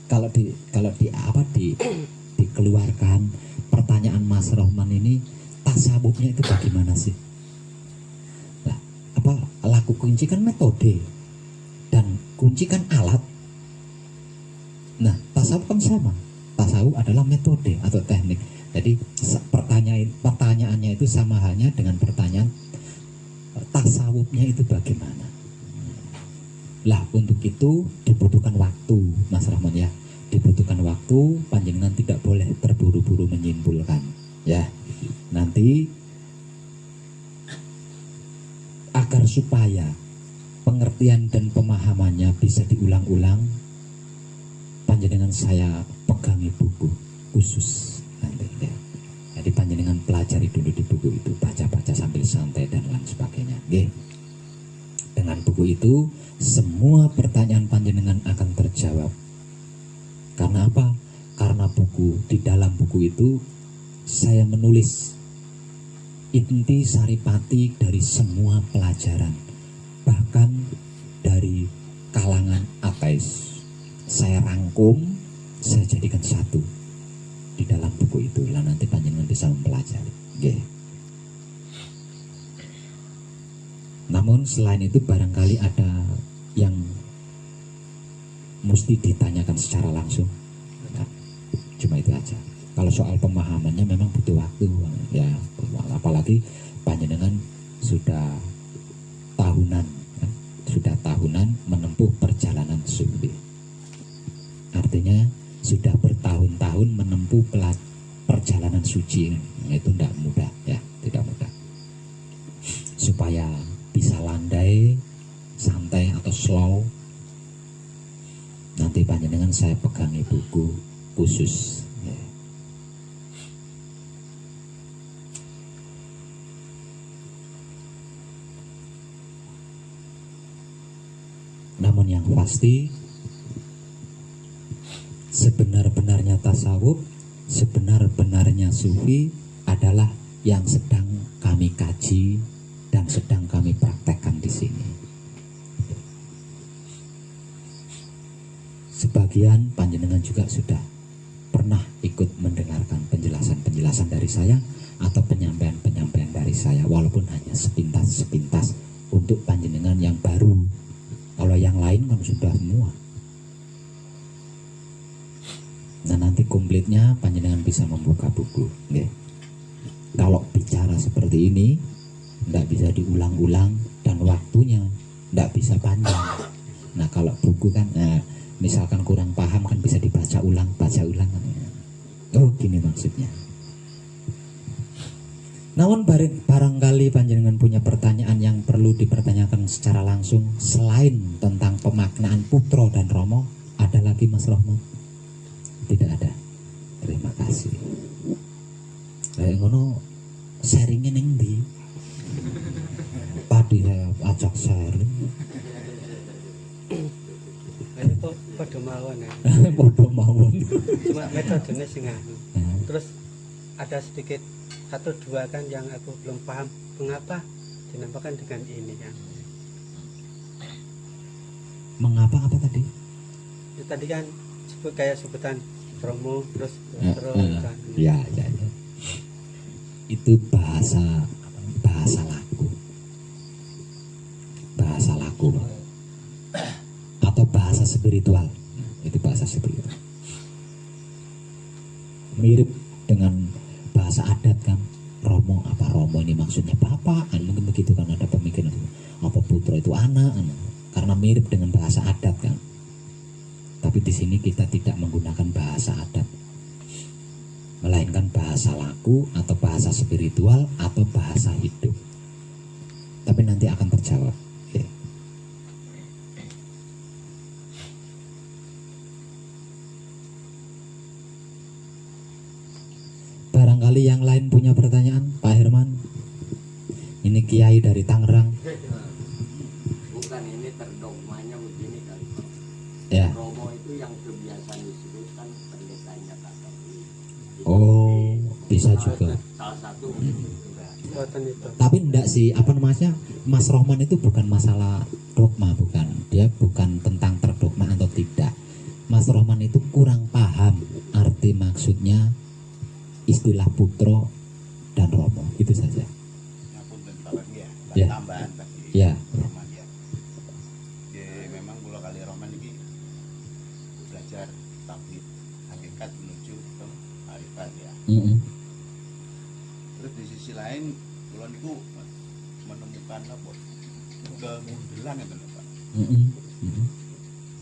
Kalau dikeluarkan pertanyaan Mas Rahman ini, tasawufnya itu bagaimana sih? Nah, laku kunci kan metode dan kunci kan alat. Nah, tasawuf kan sama. Tasawuf adalah metode atau teknik. Jadi pertanyaannya itu sama halnya dengan pertanyaan tasawufnya itu bagaimana. Lah, untuk itu dibutuhkan waktu, Mas Rahman ya. Dibutuhkan waktu, panjenengan tidak boleh terburu-buru menyimpulkan. Ya, nanti agar supaya pengertian dan pemahamannya bisa diulang-ulang, panjenengan saya pegangi buku khusus nanti ya. Jadi panjenengan pelajari dulu di buku itu, baca-baca sambil santai dan lain sebagainya. Oke. Dengan buku itu semua pertanyaan panjenengan akan terjawab. Karena apa? Karena di dalam buku itu saya menulis inti saripati dari semua pelajaran, bahkan dari kalangan ateis. Saya rangkum, saya jadikan satu di dalam buku itu. Lah nanti panjenengan bisa mempelajari. Okay. Namun selain itu barangkali ada yang mesti ditanyakan secara langsung. Nah, cuma itu aja. Kalau soal pemahamannya memang butuh waktu ya, apalagi panjenengan sudah tahunan menempuh perjalanan sufi. Artinya sudah bertahun-tahun menempuh perjalanan suci. Itu tidak mudah ya, tidak mudah. Supaya bisa landai, santai atau slow, nanti panjenengan saya pegangi buku khusus ya. Namun yang pasti, sebenar-benarnya tasawuf, sebenar-benarnya sufi adalah yang sedang kami kaji dan sedang kami praktekkan di sini. Sebagian panjenengan juga sudah pernah ikut mendengarkan penjelasan-penjelasan dari saya atau penyampaian-penyampaian dari saya, walaupun hanya sepintas-sepintas untuk panjenengan yang baru. Kalau yang lain kan sudah semua. Nah, nanti komplitnya panjenengan bisa membuka buku. Okay. Kalau bicara seperti ini tidak bisa diulang-ulang dan waktunya tidak bisa panjang. Nah, kalau buku kan misalkan kurang paham kan bisa dibaca ulang, baca ulang. Oh, gini maksudnya. Namun barangkali panjenengan punya pertanyaan yang perlu dipertanyakan secara langsung selain tentang pemaknaan Putra dan Romo. Ada lagi Mas Rahman? Tidak ada. Terima kasih. Kayak ngono sharingnya neng di. Padi saya ajak sharing. Ini kok pada mawon ya. Podo mawon. Cuma metodenya sing anu. Terus ada sedikit satu dua kan yang aku belum paham mengapa dinamakan dengan ini kan. Mengapa apa tadi? Itu tadi kan kayak sebutan promo terus kan. Ya. Itu bahasa laku. Bahasa laku. Atau bahasa spiritual. Itu bahasa spiritual. Mirip dengan bahasa adat kan. Romo, apa Romo ini maksudnya bapak? Kan mungkin begitu kan, ada pemikiran apa putra itu anak, karena mirip dengan bahasa adat kan. Tapi di sini kita tidak menggunakan bahasa adat, melainkan bahasa laku atau bahasa spiritual atau bahasa hidup. Tapi nanti akan terjawab. Oke. Barangkali yang lain punya pertanyaan, Pak Herman. Ini Kiai dari Tangerang. Bukan, ini terdogmanya begini kan. Ya. Romo itu yang kebiasaan disebutkan pendetanya Katolik. Oh, bisa juga. Salah satu Buatan itu. Tapi enggak sih, apa namanya, Mas Rohman itu bukan masalah dogma, bukan. Dia bukan tentang terdogma atau tidak. Mas Rohman itu kurang paham arti maksudnya istilah putro dan romo, itu saja. Ya. Tambahan tadi. Ya. Roman ya. Ya memang kula kali Roman ini belajar tauhid hakikat menuju ke arifat ya. Terus di sisi lain kula niku menemukan apa? Kemundulan itu lho, Pak.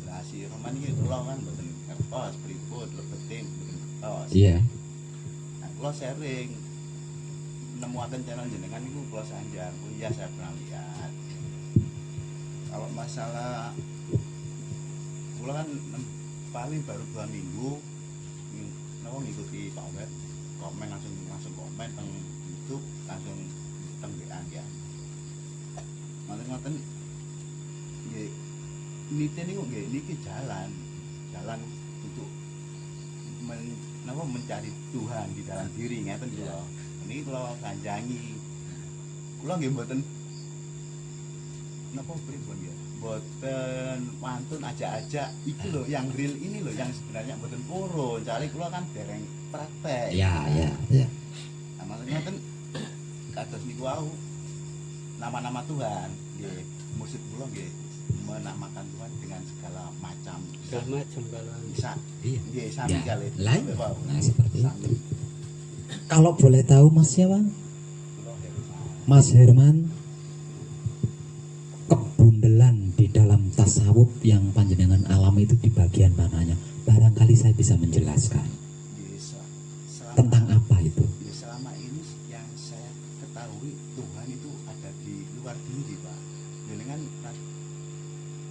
Lah si Roman iki kula kan mboten ngertos pripun lebeting mboten ngertos. Iya. Nah, kula sharing menemukan channel jenengan itu kula sanjang. Oh iya, saya pernah lihat. Kalau masalah kula kan paling baru 2 minggu ngikuti Pak Wet, komen langsung komen teng YouTube, langsung teng WA ya. Ngoten nggih nite niku nggih niki jalan untuk mencari Tuhan di dalam diri ngeten kula. Niki kula kanjangi. Kula nggih mboten napa pripun ya. Mboten wantun aja-aja iki lho yang real ini lho yang sebenarnya mboten purun. Cari kula kan dereng praktek. Ya. Nah, maksudnya kan kados niku wau nama-nama Tuhan nggih mursid kula nggih menamakan Tuhan dengan segala macam Kalau bisa. Iya. Nggih sami Ya, kali. lain. Wau. Nah, seperti Sami. itu. Kalau boleh tahu Mas siapa? Kula Herman. Mas Herman, kebundelan di dalam tasawuf yang panjenengan alami itu di bagian mananya? Barangkali saya bisa menjelaskan. Nggih, selama Tentang apa itu? ya, selama ini yang saya ketahui Tuhan itu ada di luar diri, Pak. Jenengan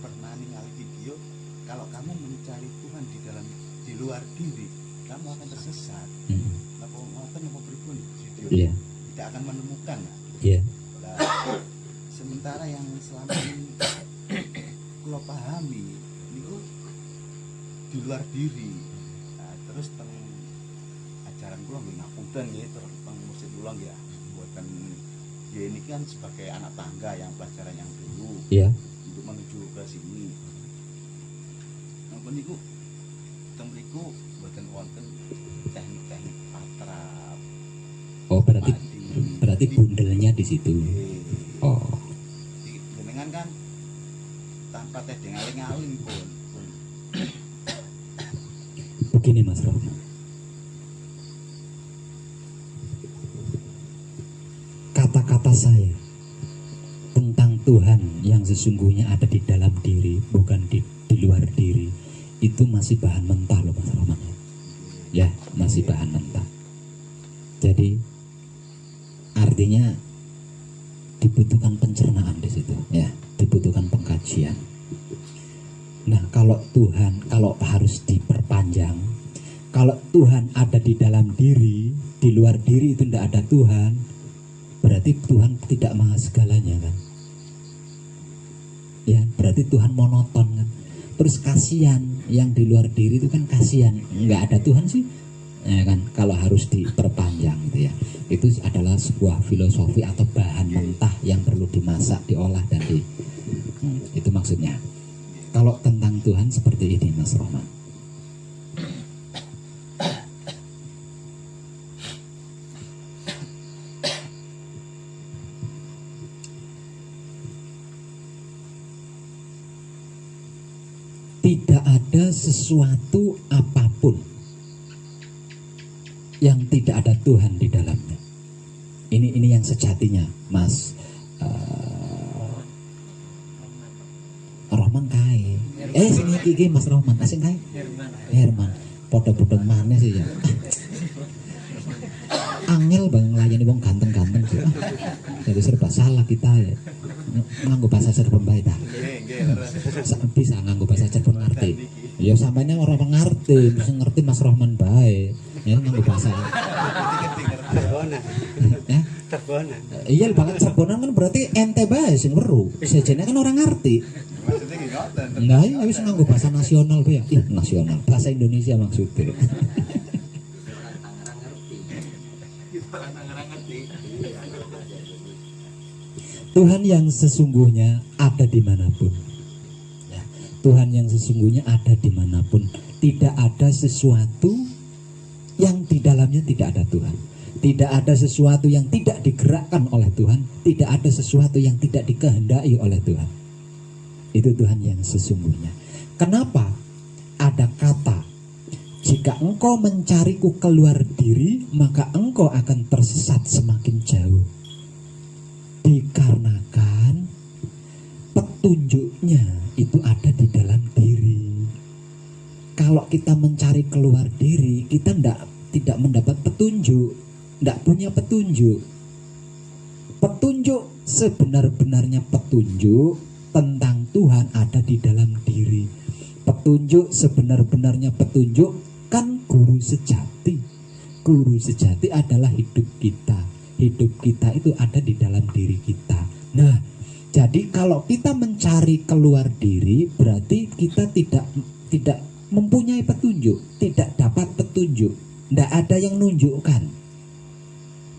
pernah ningali video kalau kamu mencari Tuhan di luar diri, kamu akan tersesat. Napa pripun video? Iya. Tidak akan menemukan. Nah. Iya. Nah, sementara yang selama ini kula pahami niku di luar diri. Nah, terus teng ajaran kula nggih ngapunten nggih terus teng mursid kula nggih mboten ya ini kan sebagai anak tangga yang pelajaran yang dulu Iya. untuk menuju ke sini. Napa niku teng mriku mboten wonten teknik-teknik patrap. Oh, berarti bundelnya di situ. Oh. Jenengan kan tanpa teh ngaling-ngaling pun. Begini Mas Rohman. Kata-kata saya tentang Tuhan yang sesungguhnya ada di dalam diri, bukan di luar diri, itu masih bahan mentah loh Mas Rohman. Ya, masih bahan mentah. Jadi artinya dibutuhkan pencernaan di situ, ya, dibutuhkan pengkajian. Nah, kalau harus diperpanjang, kalau Tuhan ada di dalam diri, di luar diri itu tidak ada Tuhan, berarti Tuhan tidak maha segalanya kan? Ya, berarti Tuhan monoton kan? Terus kasihan yang di luar diri itu kan kasihan, nggak ada Tuhan sih. Ya kan, kalau harus diperpanjang gitu ya, itu adalah sebuah filosofi atau bahan mentah yang perlu dimasak, diolah dan itu maksudnya. Kalau tentang Tuhan seperti ini Mas Rohman. Tidak ada sesuatu apapun yang tidak ada Tuhan di dalamnya. Ini yang sejatinya, Mas. Rohman kae. Sing iki Mas Rohman, asing kae. Herman. Padha-padha maneh sih ya. Angel bang nglayani wong ganteng-ganteng sih. Jadi serba salah kita ya. Nganggo bahasa Cirebon bae ta. Bisa nganggo bahasa Cirebon ngerti. Ya sampainya orang ngerti, bisa ngerti Mas Rohman bae. Ya nganggo bahasa. Terbonan. Terbonan. Iya banget Cirebonan kan berarti ente bae sing weru. Sejene kan orang ngerti. Maksudnya nggih ngoten. Enggak, ya wis nganggo bahasa nasional bae ya. Nasional, bahasa Indonesia maksudnya. Tuhan yang sesungguhnya ada dimanapun ya, Tuhan yang sesungguhnya ada dimanapun. Tidak ada sesuatu yang di dalamnya tidak ada Tuhan. Tidak ada sesuatu yang tidak digerakkan oleh Tuhan. Tidak ada sesuatu yang tidak dikehendaki oleh Tuhan. Itu Tuhan yang sesungguhnya. Kenapa ada kata, jika engkau mencariku keluar diri, maka engkau akan tersesat semakin jauh. Dikarenakan petunjuknya itu ada di dalam diri. Kalau kita mencari keluar diri, kita tidak mendapat petunjuk, tidak punya petunjuk. Petunjuk sebenar-benarnya petunjuk tentang Tuhan ada di dalam diri. Petunjuk sebenar-benarnya petunjuk kan guru sejati. Guru sejati adalah hidup kita. Hidup kita itu ada di dalam diri kita. Nah, jadi kalau kita mencari keluar diri, berarti kita tidak mempunyai petunjuk, tidak dapat petunjuk, tidak ada yang menunjukkan.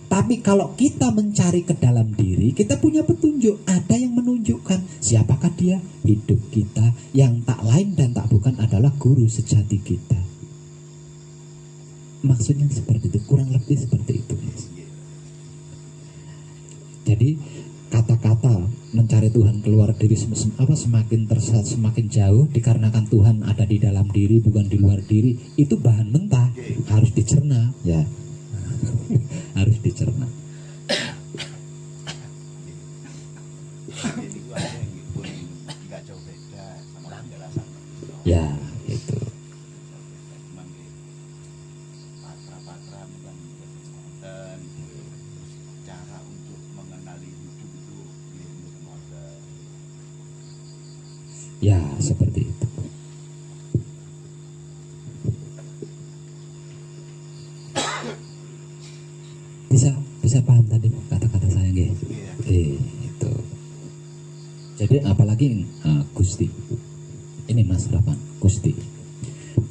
Tapi kalau kita mencari ke dalam diri, kita punya petunjuk, ada yang menunjukkan siapakah dia. Hidup kita yang tak lain dan tak bukan adalah guru sejati kita. Maksudnya seperti itu, kurang lebih seperti itu. Jadi kata-kata mencari Tuhan keluar diri semakin tersesat semakin jauh dikarenakan Tuhan ada di dalam diri bukan di luar diri, itu bahan mentah, harus dicerna ya. Harus dicerna. Ya itu. Ya seperti itu. Bisa paham tadi kata-kata saya nggih? Itu. Jadi apalagi Gusti. Ini Mas Rapan, Gusti.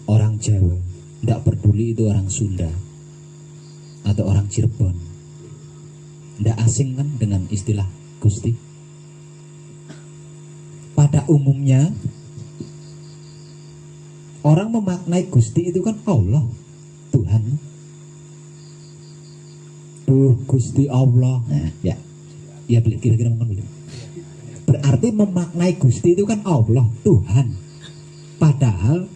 Orang Jawa tidak peduli itu orang Sunda atau orang Cirebon. Tidak asing kan dengan istilah Gusti. Pada umumnya orang memaknai Gusti itu kan Allah, Tuhan. Gusti Allah. Nah, ya boleh kira-kira mungkin boleh. Berarti memaknai Gusti itu kan Allah, Tuhan. Padahal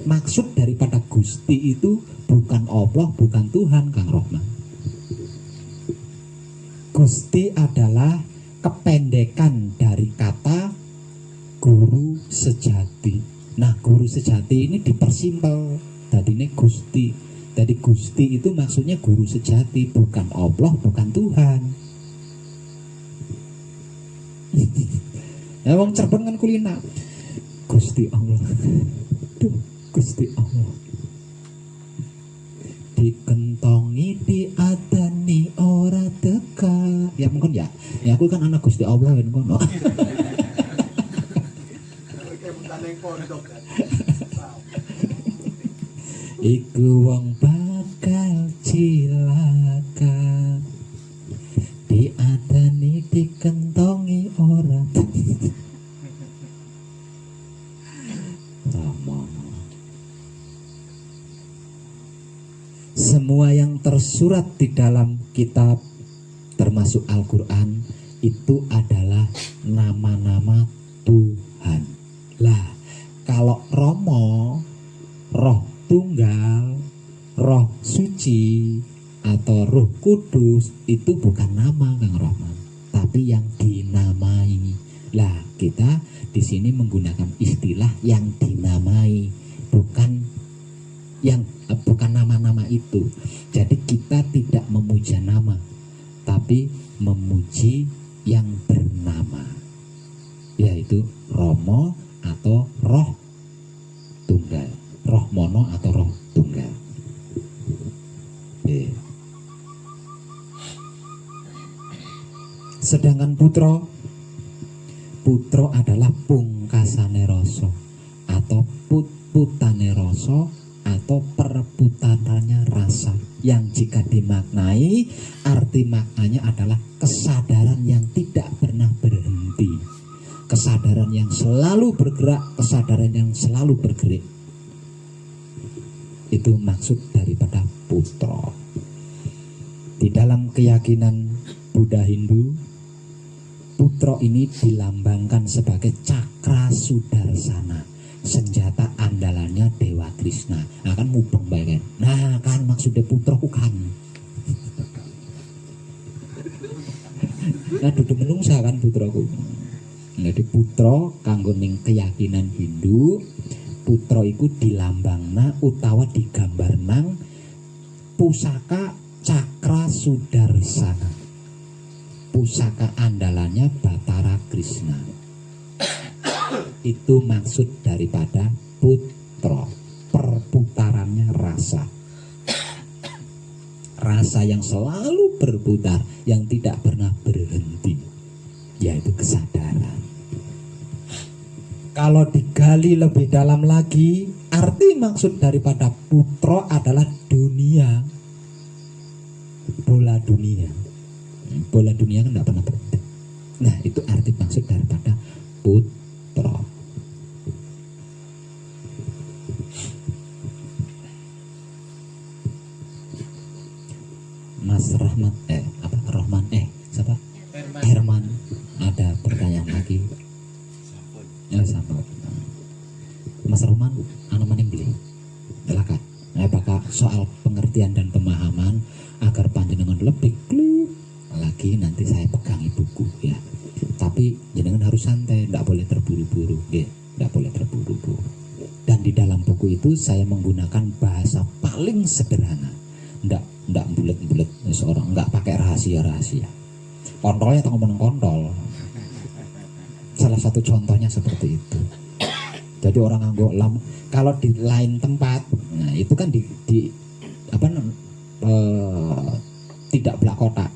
maksud daripada Gusti itu bukan Allah, bukan Tuhan, Kang Rohman. Gusti adalah kependekan dari kata guru sejati. Nah, guru sejati ini dipersimpel. Tadi ini Gusti. Jadi Gusti itu maksudnya guru sejati, bukan Allah, bukan Tuhan. Ya wong Cirebon kan kulina. Gusti Allah. Duh, Gusti Allah. Dikentongi, diadani ora teka. Ya mungkin ya. Ya aku kan anak Gusti Allah kan kono. Iku wong bakal cilaka, diadani dikentongi ora. Semua yang tersurat di dalam kitab termasuk Al-Quran itu adalah nama-nama Tuhan. Lah, kalau Romo, Roh Tunggal, Roh Suci, atau Roh Kudus itu bukan nama Kang Rahman, tapi yang dinamai. Lah kita di sini menggunakan istilah yang dinamai, bukan yang bukan nama-nama itu. Jadi kita tidak memuja nama, tapi memuji yang bernama, yaitu Romo atau Roh Tunggal, Roh Mono atau Roh Tunggal. Sedangkan putra adalah pungkasane rasa atau putane rasa atau perputarannya rasa, yang jika dimaknai arti maknanya adalah kesadaran yang tidak pernah berhenti, kesadaran yang selalu bergerak, kesadaran yang selalu bergerak. Itu maksud daripada putra. Di dalam keyakinan Buddha Hindu, putra ini dilambangkan sebagai cakra sudarsana, senjata andalannya Dewa Krishna. Nah kan mubeng bae kan. Nah kan maksudnya putra kan. Nah dudu menungsa kan putraku. Jadi putra kanggo ning keyakinan Hindu, putra iku dilambangna utawa digambar nang pusaka cakra sudarsana, pusaka andalannya Batara Krishna. Itu maksud daripada putra, perputarannya rasa, rasa yang selalu berputar, yang tidak pernah berhenti, yaitu kesadaran. Kalau digali lebih dalam lagi, arti maksud daripada putra adalah dunia, bola dunia. Bola dunia kan tidak pernah berhenti. Nah itu arti maksud daripada putra. Mas Rahmat Rohman siapa? Herman. Ada pertanyaan lagi? Ya sama. Mas Rohman, anu maning beli. Silakan. Apakah soal pengertian dan pemahaman agar panjenengan lebih clear lagi, nanti saya pegangi buku ya. Tapi jenengan harus santai, tidak boleh terburu-buru, tidak boleh terburu-buru. Dan di dalam buku itu saya menggunakan bahasa paling sederhana, tidak bulet-bulet seorang, nggak pakai rahasia-rahasia. Kontolnya atau ngomong kontol. Salah satu contohnya seperti itu. Jadi orang nganggo kalau di lain tempat, nah itu kan tidak belak kotak,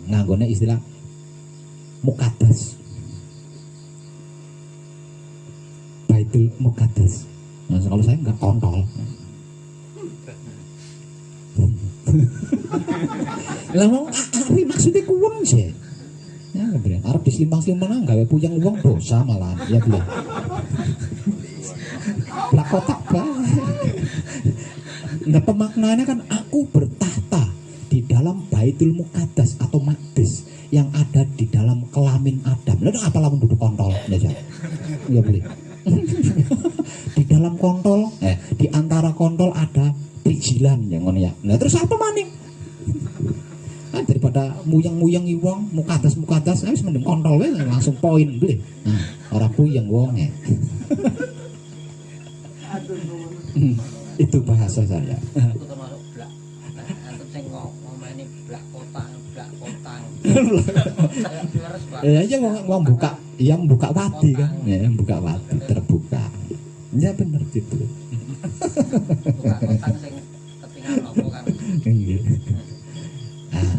nganggone istilah Muqaddas, Baitul Muqaddas. Nah, kalau saya nggak kontol. Lah mau ari maksudnya kuweng sih. Ya bener, arep disimpang-simpang gawe puyeng wong dosa malah ya beli. Belak kotak bae. Nah pemaknaannya kan aku bertahta di dalam Baitul Muqaddas atau Maqdis yang ada di dalam kelamin Adam. Lalu apa lamun duduk kontol ya beli. Di dalam kontol, di antara kontol ada prijilan yang ngono ya. Nah terus apa maning? Nah, daripada muyang-muyangi wong Muqaddas wis mending kontol wae langsung poin beli. Nah, ora puyeng wonge. Itu bahasa saya. Itu termasuk blak. Nah, antum sing ngomongin blak kotang. Ya aja wong buka, yang buka wadi kan. Ya, buka wadi terbuka. Ya bener gitu. Buka kotang sing ketinggalan nopo kan.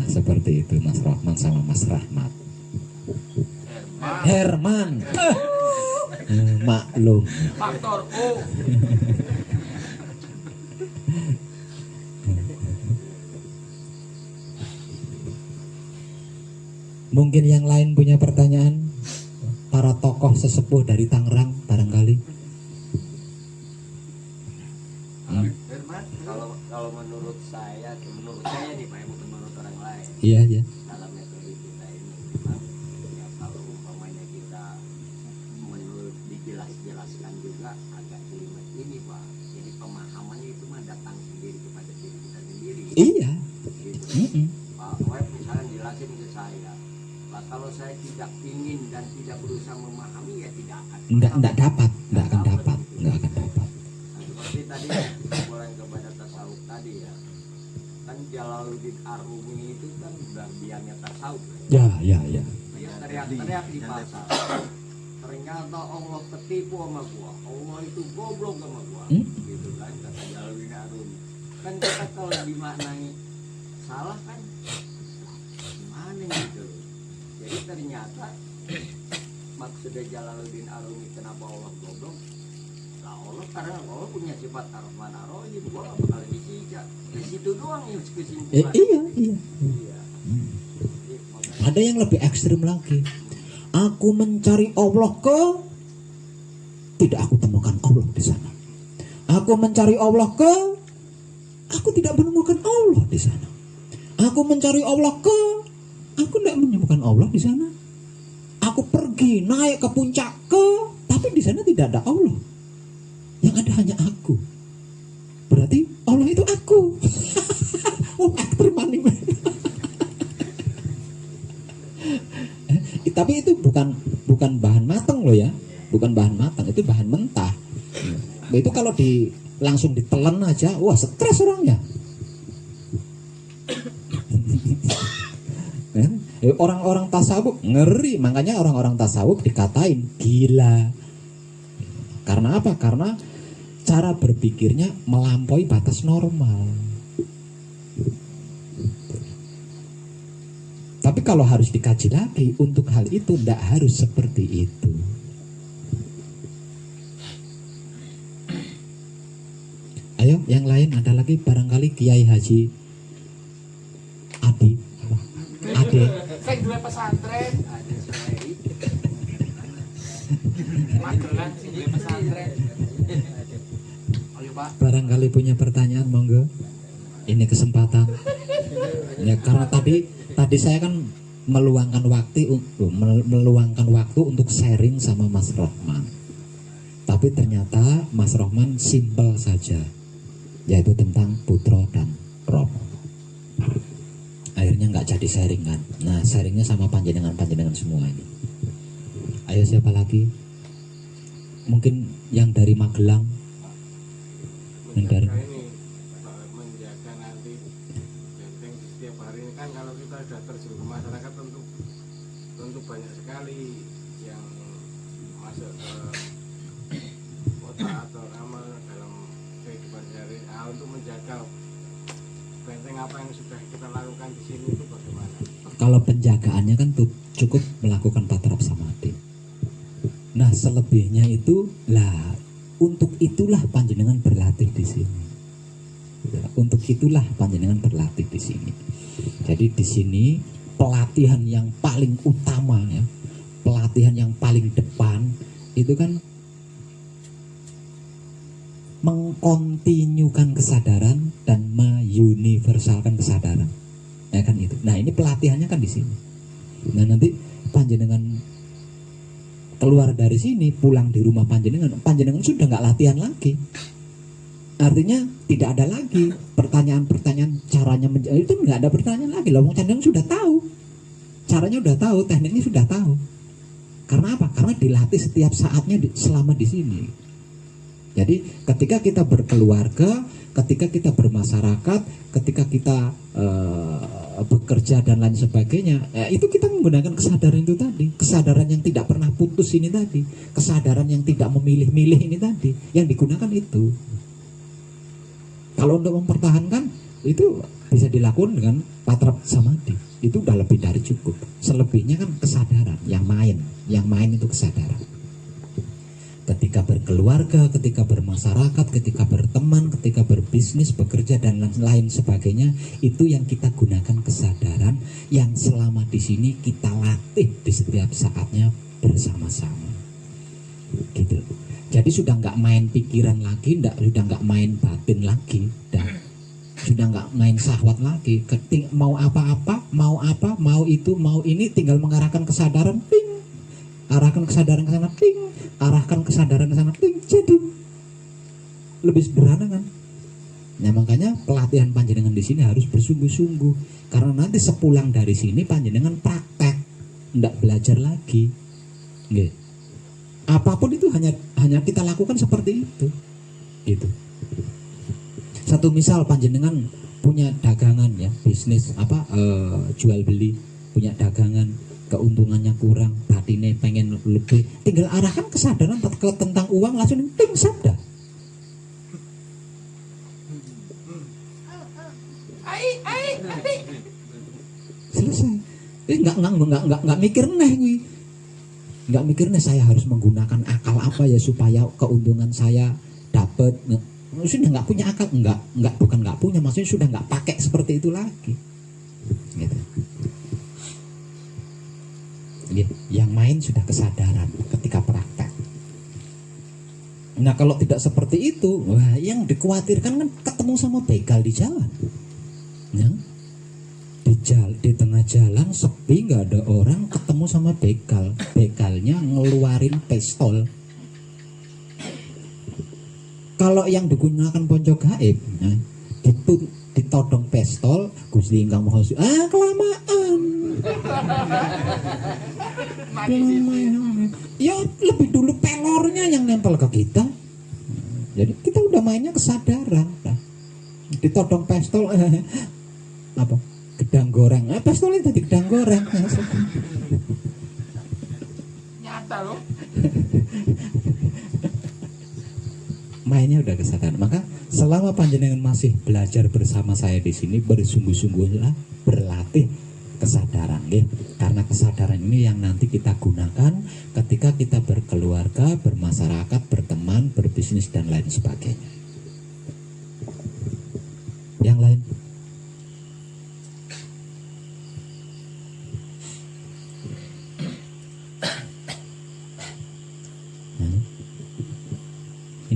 Seperti itu Mas Rahman sama Mas Rahmat. Herman. Maklum. Faktor U. Mungkin yang lain punya pertanyaan, para tokoh sesepuh dari Tangerang barangkali. Kalau menurut saya nih Pak, bukan menurut orang lain. Iya. Dalam metode kita ini memang ya kalau umpamanya kita menurut dijelaskan juga agak jelimet ini Pak. Jadi pemahamannya itu mah datang sendiri kepada diri kita sendiri. Iya. Gitu. Nah, kalau saya tidak ingin dan tidak berusaha memahami ya tidak akan. Nggak dapat, nggak akan dapat. Nah, seperti tadi orang kepada tasawuf tadi ya. Kan Jalaluddin Arumi itu kan udah biangnya tasawuf. Ya. Dia teriak-teriak di pasar. Ternyata Allah ketipu sama gua. Allah itu goblok sama gua. Gitu kan kata Jalaluddin Arumi. Kan kita kalau dimaknai salah kan gimana gitu. Jadi ternyata maksudnya Jalaluddin Arumi kenapa Allah goblok? Nah Allah karena Allah punya sifat Ar-Rahman Ar-Rahim, gua gak bakal disiksa. Di situ doang yang kesimpulan. Iya. Iya. Ada yang lebih ekstrim lagi. Aku mencari Allah ke, tidak aku temukan Allah di sana. Aku mencari Allah ke, aku tidak menemukan Allah di sana. Aku mencari Allah ke, aku tidak menemukan Allah di sana. Aku pergi naik ke puncak ke, tapi di sana tidak ada Allah. Yang ada hanya aku. Berarti Allah itu aku. Oh, ekstrim anime. Tapi itu bukan bahan matang loh ya, bukan bahan matang, itu bahan mentah. Itu kalau langsung ditelan aja, wah stres orangnya. Orang-orang tasawuf ngeri, makanya orang-orang tasawuf dikatain gila. Karena apa? Karena cara berpikirnya melampaui batas normal. Tapi kalau harus dikaji lagi, untuk hal itu tidak harus seperti itu. Ayo, yang lain ada lagi barangkali Kiai Haji Ade. Saya dua pesantren. Ada sendiri. Magelang sih dua pesantren. Ayo Pak. Barangkali punya pertanyaan, monggo. Ini kesempatan. Ya karena tadi saya kan meluangkan waktu untuk sharing sama Mas Rohman. Tapi ternyata Mas Rohman simpel saja, yaitu tentang Putra dan Roh. Akhirnya nggak jadi sharing kan. Nah sharingnya sama panjenengan semua ini. Ayo siapa lagi? Mungkin yang dari Magelang. Yang dari Menjaga nanti benteng setiap hari ini kan kalau kita sudah terjun ke masyarakat tentu banyak sekali yang masuk ke kota atau amal dalam kehidupan sehari. Untuk menjaga benteng apa yang sudah kita lakukan di sini itu bagaimana? Kalau penjagaannya kan tuh cukup melakukan tatrap samadhi. Nah selebihnya itu untuk itulah panjenengan berlatih di sini. Untuk itulah panjenengan berlatih di sini. Jadi di sini pelatihan yang paling utama ya, pelatihan yang paling depan itu kan mengkontinyukan kesadaran dan menguniversalkan kesadaran. Ya kan itu. Nah, ini pelatihannya kan di sini. Nah, nanti panjenengan keluar dari sini, pulang di rumah panjenengan sudah nggak latihan lagi. Artinya tidak ada lagi pertanyaan-pertanyaan caranya itu nggak ada pertanyaan lagi. Loh, panjenengan sudah tahu. Caranya sudah tahu, tekniknya sudah tahu. Karena apa? Karena dilatih setiap saatnya selama di sini. Jadi ketika kita berkeluarga, ketika kita bermasyarakat, ketika kita bekerja dan lain sebagainya, itu kita menggunakan kesadaran itu tadi, kesadaran yang tidak pernah putus ini tadi, kesadaran yang tidak memilih-milih ini tadi, yang digunakan itu. Kalau untuk mempertahankan itu bisa dilakukan dengan patrap samadhi, itu udah lebih dari cukup. Selebihnya kan kesadaran, yang main itu kesadaran. Ketika berkeluarga, ketika bermasyarakat, ketika berteman, ketika berbisnis, bekerja dan lain sebagainya, itu yang kita gunakan kesadaran yang selama di sini kita latih di setiap saatnya bersama-sama. Gitu. Jadi sudah nggak main pikiran lagi, sudah nggak main batin lagi, dan sudah nggak main syahwat lagi. Mau apa-apa, mau itu, mau ini, tinggal mengarahkan kesadaran, ping. Arahkan kesadaran ke sana, ping. Arahkan kesadaran ke sana, ping. Jadi lebih sederhana kan? Nah makanya pelatihan panjenengan di sini harus bersungguh-sungguh, karena nanti sepulang dari sini panjenengan praktek. ndak belajar lagi. Nggih. Apapun itu hanya kita lakukan seperti itu. Gitu. Satu misal panjenengan punya dagangan ya, bisnis jual beli, punya dagangan, keuntungannya kurang, batinnya pengen lebih, tinggal arahkan kesadaran tentang uang, langsung ting sabda. Selesai. Nggak mikir nih, nggak mikir nih saya harus menggunakan akal apa ya supaya keuntungan saya dapat. Sudah nggak punya akal, bukan nggak punya, maksudnya sudah nggak pakai seperti itu lagi. Gitu. Yang main sudah kesadaran ketika praktek. Nah kalau tidak seperti itu, wah, yang dikhawatirkan kan ketemu sama begal di jalan. Ya? Di tengah jalan sepi, nggak ada orang, ketemu sama begal. Begalnya ngeluarin pistol. Kalau yang digunakan ponco gaib, nah, ditodong pistol, Gusti ingkang Maha Suci. Kelamaan. Ya lebih dulu pelornya yang nempel ke kita. Jadi kita udah mainnya kesadaran. Nah, ditodong pistol, apa? Gedang goreng. Pistolnya tadi gedang goreng. Nyata loh. Mainnya udah kesadaran. Maka selama panjenengan masih belajar bersama saya di sini, bersungguh-sungguhlah berlatih kesadaran, karena kesadaran ini yang nanti kita gunakan ketika kita berkeluarga, bermasyarakat, berteman, berbisnis dan lain sebagainya. Yang lain?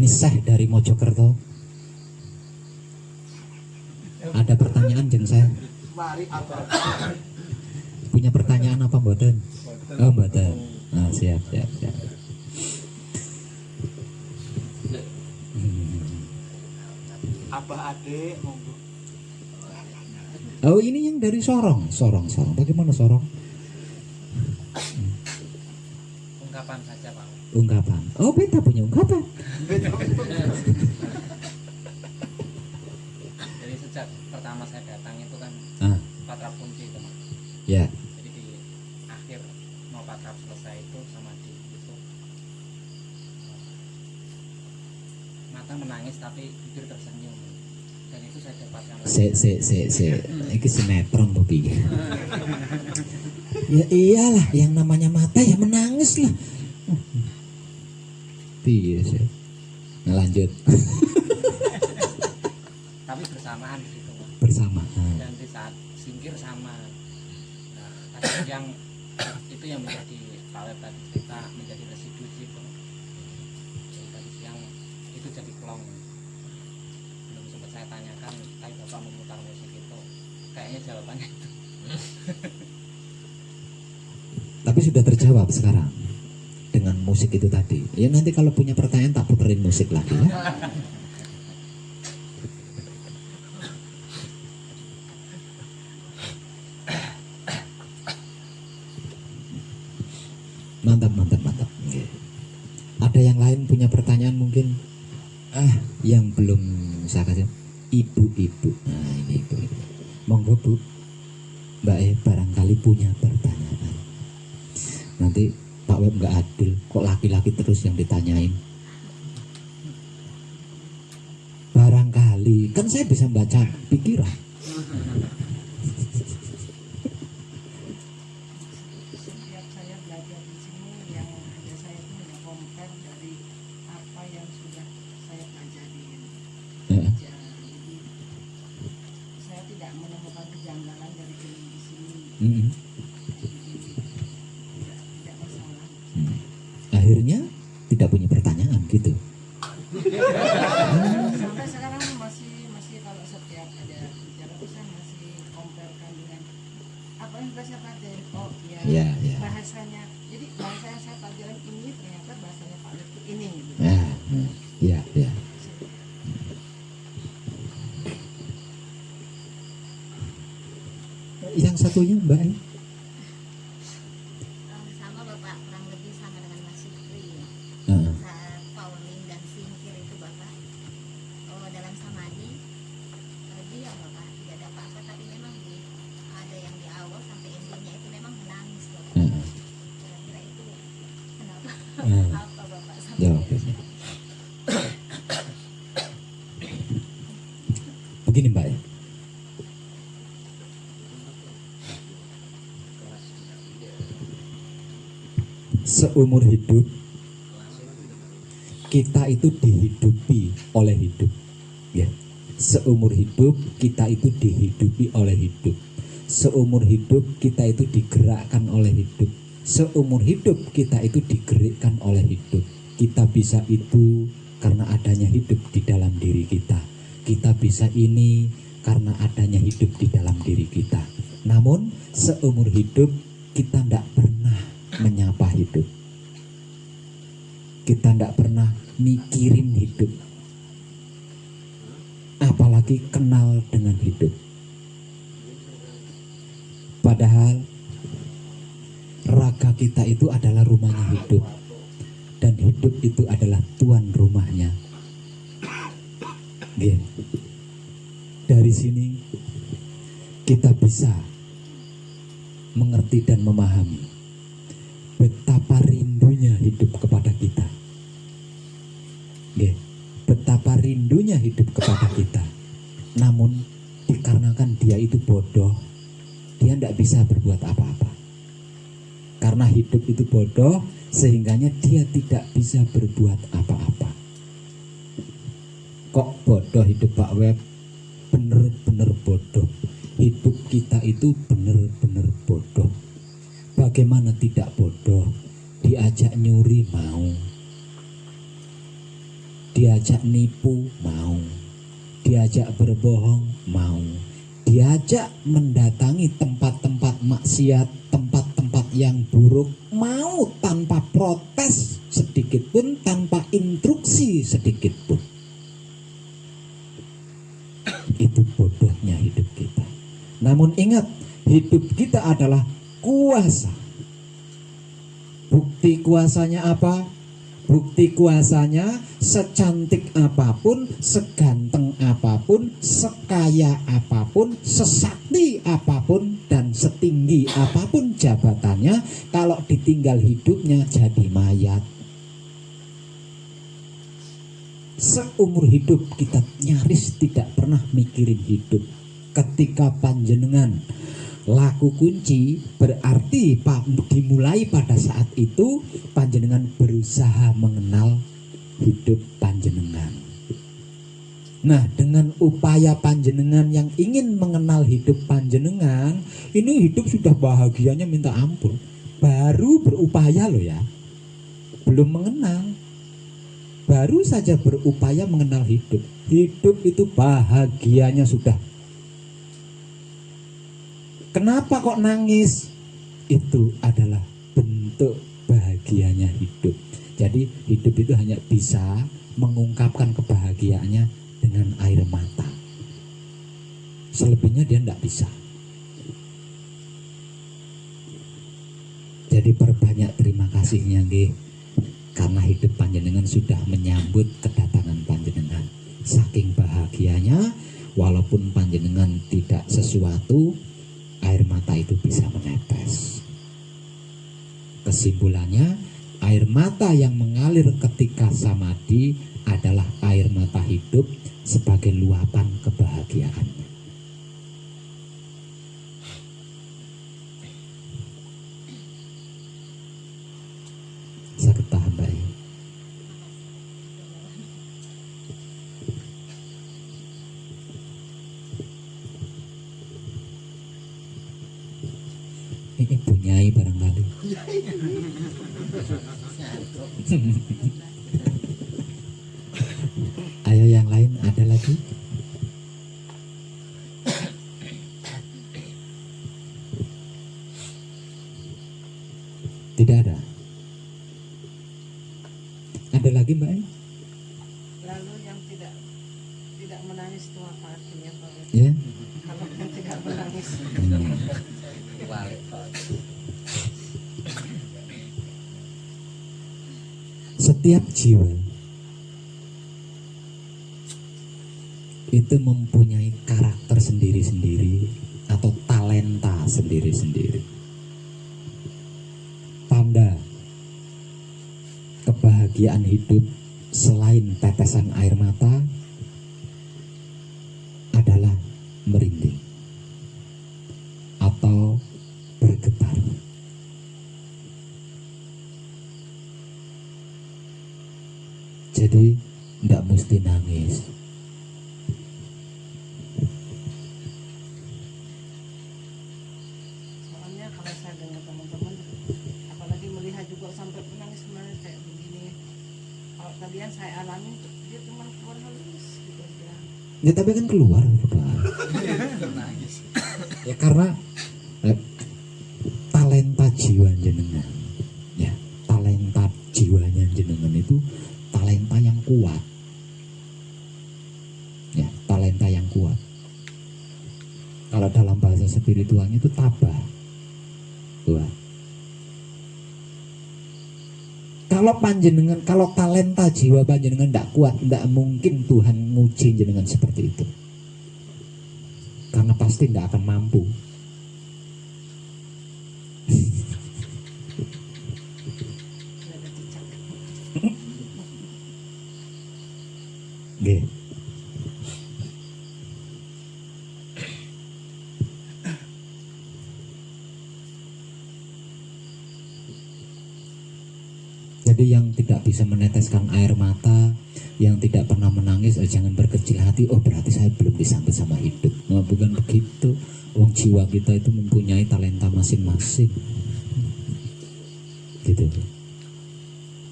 Ini Syekh dari Mojokerto. Ada pertanyaan jeng saya? Punya pertanyaan apa mboten? Oh mboten. Nah, siap. Apa adik monggo. Oh ini yang dari Sorong. Bagaimana Sorong? Ungkapan saja Pak. Ungkapan. Oh beta punya ungkapan. Jadi sejak pertama saya datang itu kan patrap kunci itu Mas. Ya. Jadi di akhir mau patrap selesai itu sama di itu mata menangis tapi bibir tersenyum. Dan itu saya dapatkan. Iki sinetron tuh piye. Ya iyalah, yang namanya mata ya menangis lah. Piye sih. Nah, lanjut. Tapi bersamaan gitu Pak. Bersamaan. Dan di saat singkir sama. Nah, tapi yang itu yang menjadi Pak Web tadi cerita menjadi residu gitu. Jadi tadi siang itu jadi plong. Belum sempat saya tanyakan, tapi Bapak memutar musik itu kayaknya jawabannya itu. Tapi sudah terjawab sekarang dengan musik itu tadi. Ya nanti kalau punya pertanyaan tak puterin musik lagi ya. Mantap. Oke. Ada yang lain punya pertanyaan mungkin? Yang belum saya kasih. Ibu-ibu. Nah ini ibu-ibu. Monggo Bu. Mbak barangkali punya pertanyaan. Nanti Pak Web nggak adil, kok laki-laki terus yang ditanyain. Barangkali, kan saya bisa baca pikiran. Setiap saya belajar di sini, yang ada saya itu hanya compare dari apa yang sudah saya pelajari. Jadi saya tidak menemukan kejanggalan dari ilmu di sini. Tidak masalah. Akhirnya tidak punya pertanyaan gitu. Sampai sekarang masih kalau setiap ada bicara saya masih comparekan dengan apa yang sudah saya pelajari. Oh ya, Ya. bahasanya. Jadi bahasa yang saya pelajari ini ternyata bahasanya Pak Lek itu ini. Gitu. Ya. Yang satunya Mbak. Ya. Begini Mbak ya. Seumur hidup kita itu dihidupi oleh hidup, ya. Seumur hidup kita itu dihidupi oleh hidup. Seumur hidup kita itu digerakkan oleh hidup. Seumur hidup kita itu digerakkan oleh hidup. Kita bisa itu karena adanya hidup di dalam diri kita. Kita bisa ini karena adanya hidup di dalam diri kita. Namun seumur hidup kita tidak pernah menyapa hidup. Kita tidak pernah mikirin hidup, apalagi kenal dengan hidup. Padahal raga kita itu adalah rumahnya hidup, dan hidup itu adalah tuan rumahnya. Oke. Dari sini kita bisa mengerti dan memahami betapa rindunya hidup kepada kita. Oke. Betapa rindunya hidup kepada kita. Namun dikarenakan dia itu bodoh, dia tidak bisa berbuat apa-apa. Karena hidup itu bodoh, sehingganya dia tidak bisa berbuat apa-apa. Kok bodoh hidup Pak Web? Bener-bener bodoh. Hidup kita itu bener-bener bodoh. Bagaimana tidak bodoh? Diajak nyuri mau, diajak nipu mau, diajak berbohong mau, diajak mendatangi tempat-tempat maksiat, tempat-tempat yang buruk mau, tanpa protes sedikit pun, tanpa instruksi sedikit pun. Itu bodohnya hidup kita. Namun ingat, hidup kita adalah kuasa. Bukti kuasanya apa? Bukti kuasanya secantik apapun, seganteng apapun, sekaya apapun, sesakti apapun, dan setinggi apapun jabatannya, kalau ditinggal hidupnya jadi mayat. Seumur hidup kita nyaris tidak pernah mikirin hidup. Ketika panjenengan laku kunci, berarti dimulai pada saat itu panjenengan berusaha mengenal hidup panjenengan. Nah, dengan upaya panjenengan yang ingin mengenal hidup panjenengan, ini hidup sudah bahagianya minta ampun. Baru berupaya loh ya, belum mengenal. Baru saja berupaya mengenal hidup. Hidup itu bahagianya sudah. Kenapa kok nangis? Itu adalah bentuk bahagianya hidup. Jadi hidup itu hanya bisa mengungkapkan kebahagiaannya dengan air mata. Selebihnya dia tidak bisa. Jadi perbanyak terima kasihnya nggih. Karena hidup panjenengan sudah menyambut kedatangan panjenengan. Saking bahagianya, walaupun panjenengan tidak sesuatu, air mata itu bisa menetes. Kesimpulannya, air mata yang mengalir ketika samadhi adalah air mata hidup sebagai luapan kebahagiaannya. Saya ketahan baik. Ini punyai barangkali. Ayo yang lain, ada lagi? Tidak ada. Ada lagi Mbak? Lalu yang tidak menangis itu apa artinya Pak? Ya. Kalau yang tidak menangis. Setiap jiwa itu mempunyai karakter sendiri-sendiri atau talenta sendiri-sendiri. Tanda kebahagiaan kebahagiaan hidup selain tetesan air mata adalah merinding atau bergetar. Jadi tidak mesti nangis. Soalnya kalau saya dengar teman-teman, apalagi melihat juga sampai menangis kayak begini. Kalau tadi yang saya alami, dia cuma keluar halus gitu aja. Ya tapi kan keluar Pak. Ya karena talenta jiwa jenengan, ya talenta jiwanya jenengan itu talenta yang kuat, ya talenta yang kuat. Kalau dalam bahasa spiritualnya itu tabah, kuat. Kalau panjenengan, kalau talenta jiwa panjenengan tidak kuat, tidak mungkin Tuhan nguji jenengan seperti itu. Karena pasti tidak akan mampu. Nggih. Jadi yang tidak bisa meneteskan air mata, yang tidak pernah menangis, jangan berkecil hati. Oh berarti saya belum disambut sama hidup. Nah, bukan begitu. Wong jiwa kita itu mempunyai talenta masing-masing. Gitu.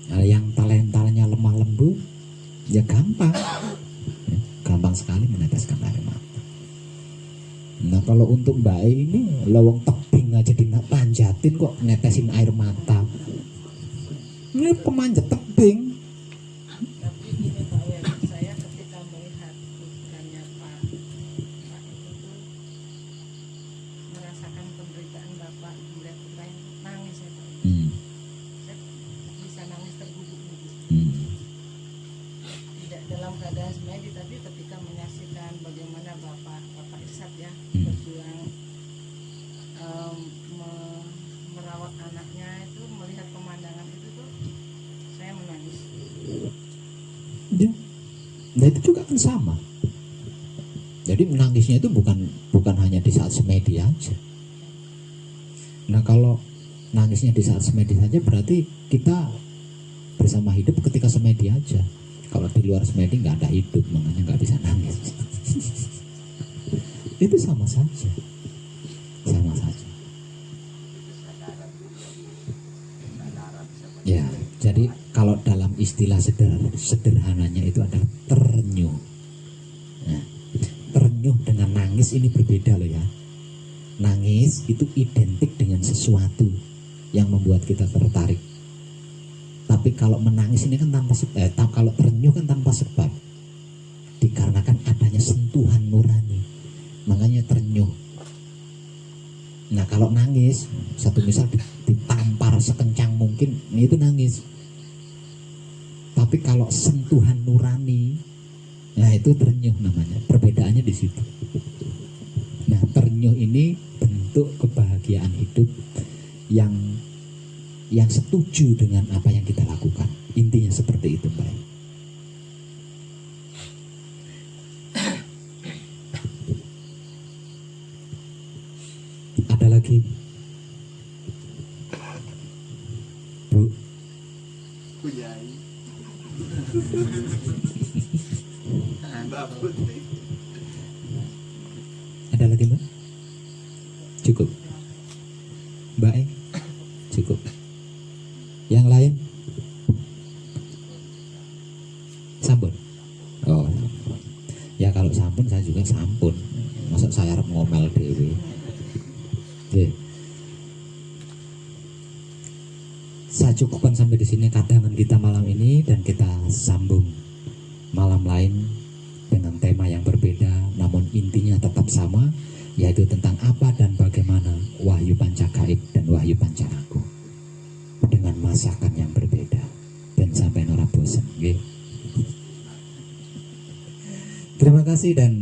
Nah, yang talentanya lemah lembut, ya gampang, ya, gampang sekali meneteskan air mata. Nah kalau untuk Mbak E ini, lawang tebing aja dipanjatin kok netesin air mata. Ini pemanjat tebing. Tapi gini Pak Wen, saya ketika melihat putranya Pak itu tuh merasakan penderitaan Bapak melihat putranya nangis ya Pak. Saya bisa nangis tergugup-gugup. Tidak dalam keadaan semedi, tapi ketika menyaksikan bagaimana Bapak Irsad ya berjuang merawat anaknya, itu melihat pemandangan itu tuh saya menangis. Ya. Nah itu juga kan sama. Jadi menangisnya itu bukan hanya di saat semedi aja. Nah kalau nangisnya di saat semedi saja berarti kita bersama hidup ketika semedi aja. Kalau di luar semedi nggak ada hidup, makanya nggak bisa nangis. Itu sama saja, sama saja. Ya, jadi kalau dalam istilah sederhananya itu adalah terenyuh. Nah, terenyuh dengan nangis ini berbeda loh ya. Nangis itu identik dengan sesuatu yang membuat kita tertarik. Tapi kalau menangis ini kan tanpa sebab, kalau terenyuh kan tanpa sebab. Dikarenakan adanya sentuhan nurani, makanya terenyuh. Nah kalau nangis, satu misal ditampar sekencang mungkin, itu nangis. Tapi kalau sentuhan nurani, nah itu terenyuh namanya. Perbedaannya di situ. Nah terenyuh ini bentuk kebahagiaan hidup yang setuju dengan apa yang kita lakukan. Intinya seperti itu, Mbak. Ada lagi, Bu? Kuyai. Mbak Putih. Ada lagi, Mbak? Cukup. Mbak E? Cukup. Yang lain? Sampun. Oh. Ya kalau sampun saya juga sampun. Masa saya harap ngomel dewe. Oke. Saya cukupkan sampai di sini kadangan kita malam ini, dan kita sambung malam lain dengan tema yang berbeda, namun intinya tetap sama, yaitu tentang apa dan bagaimana Wahyu Pancagaib dan Wahyu Pancaraku dengan masakan yang berbeda. Dan sampai ora bosan, nggih. Terima kasih dan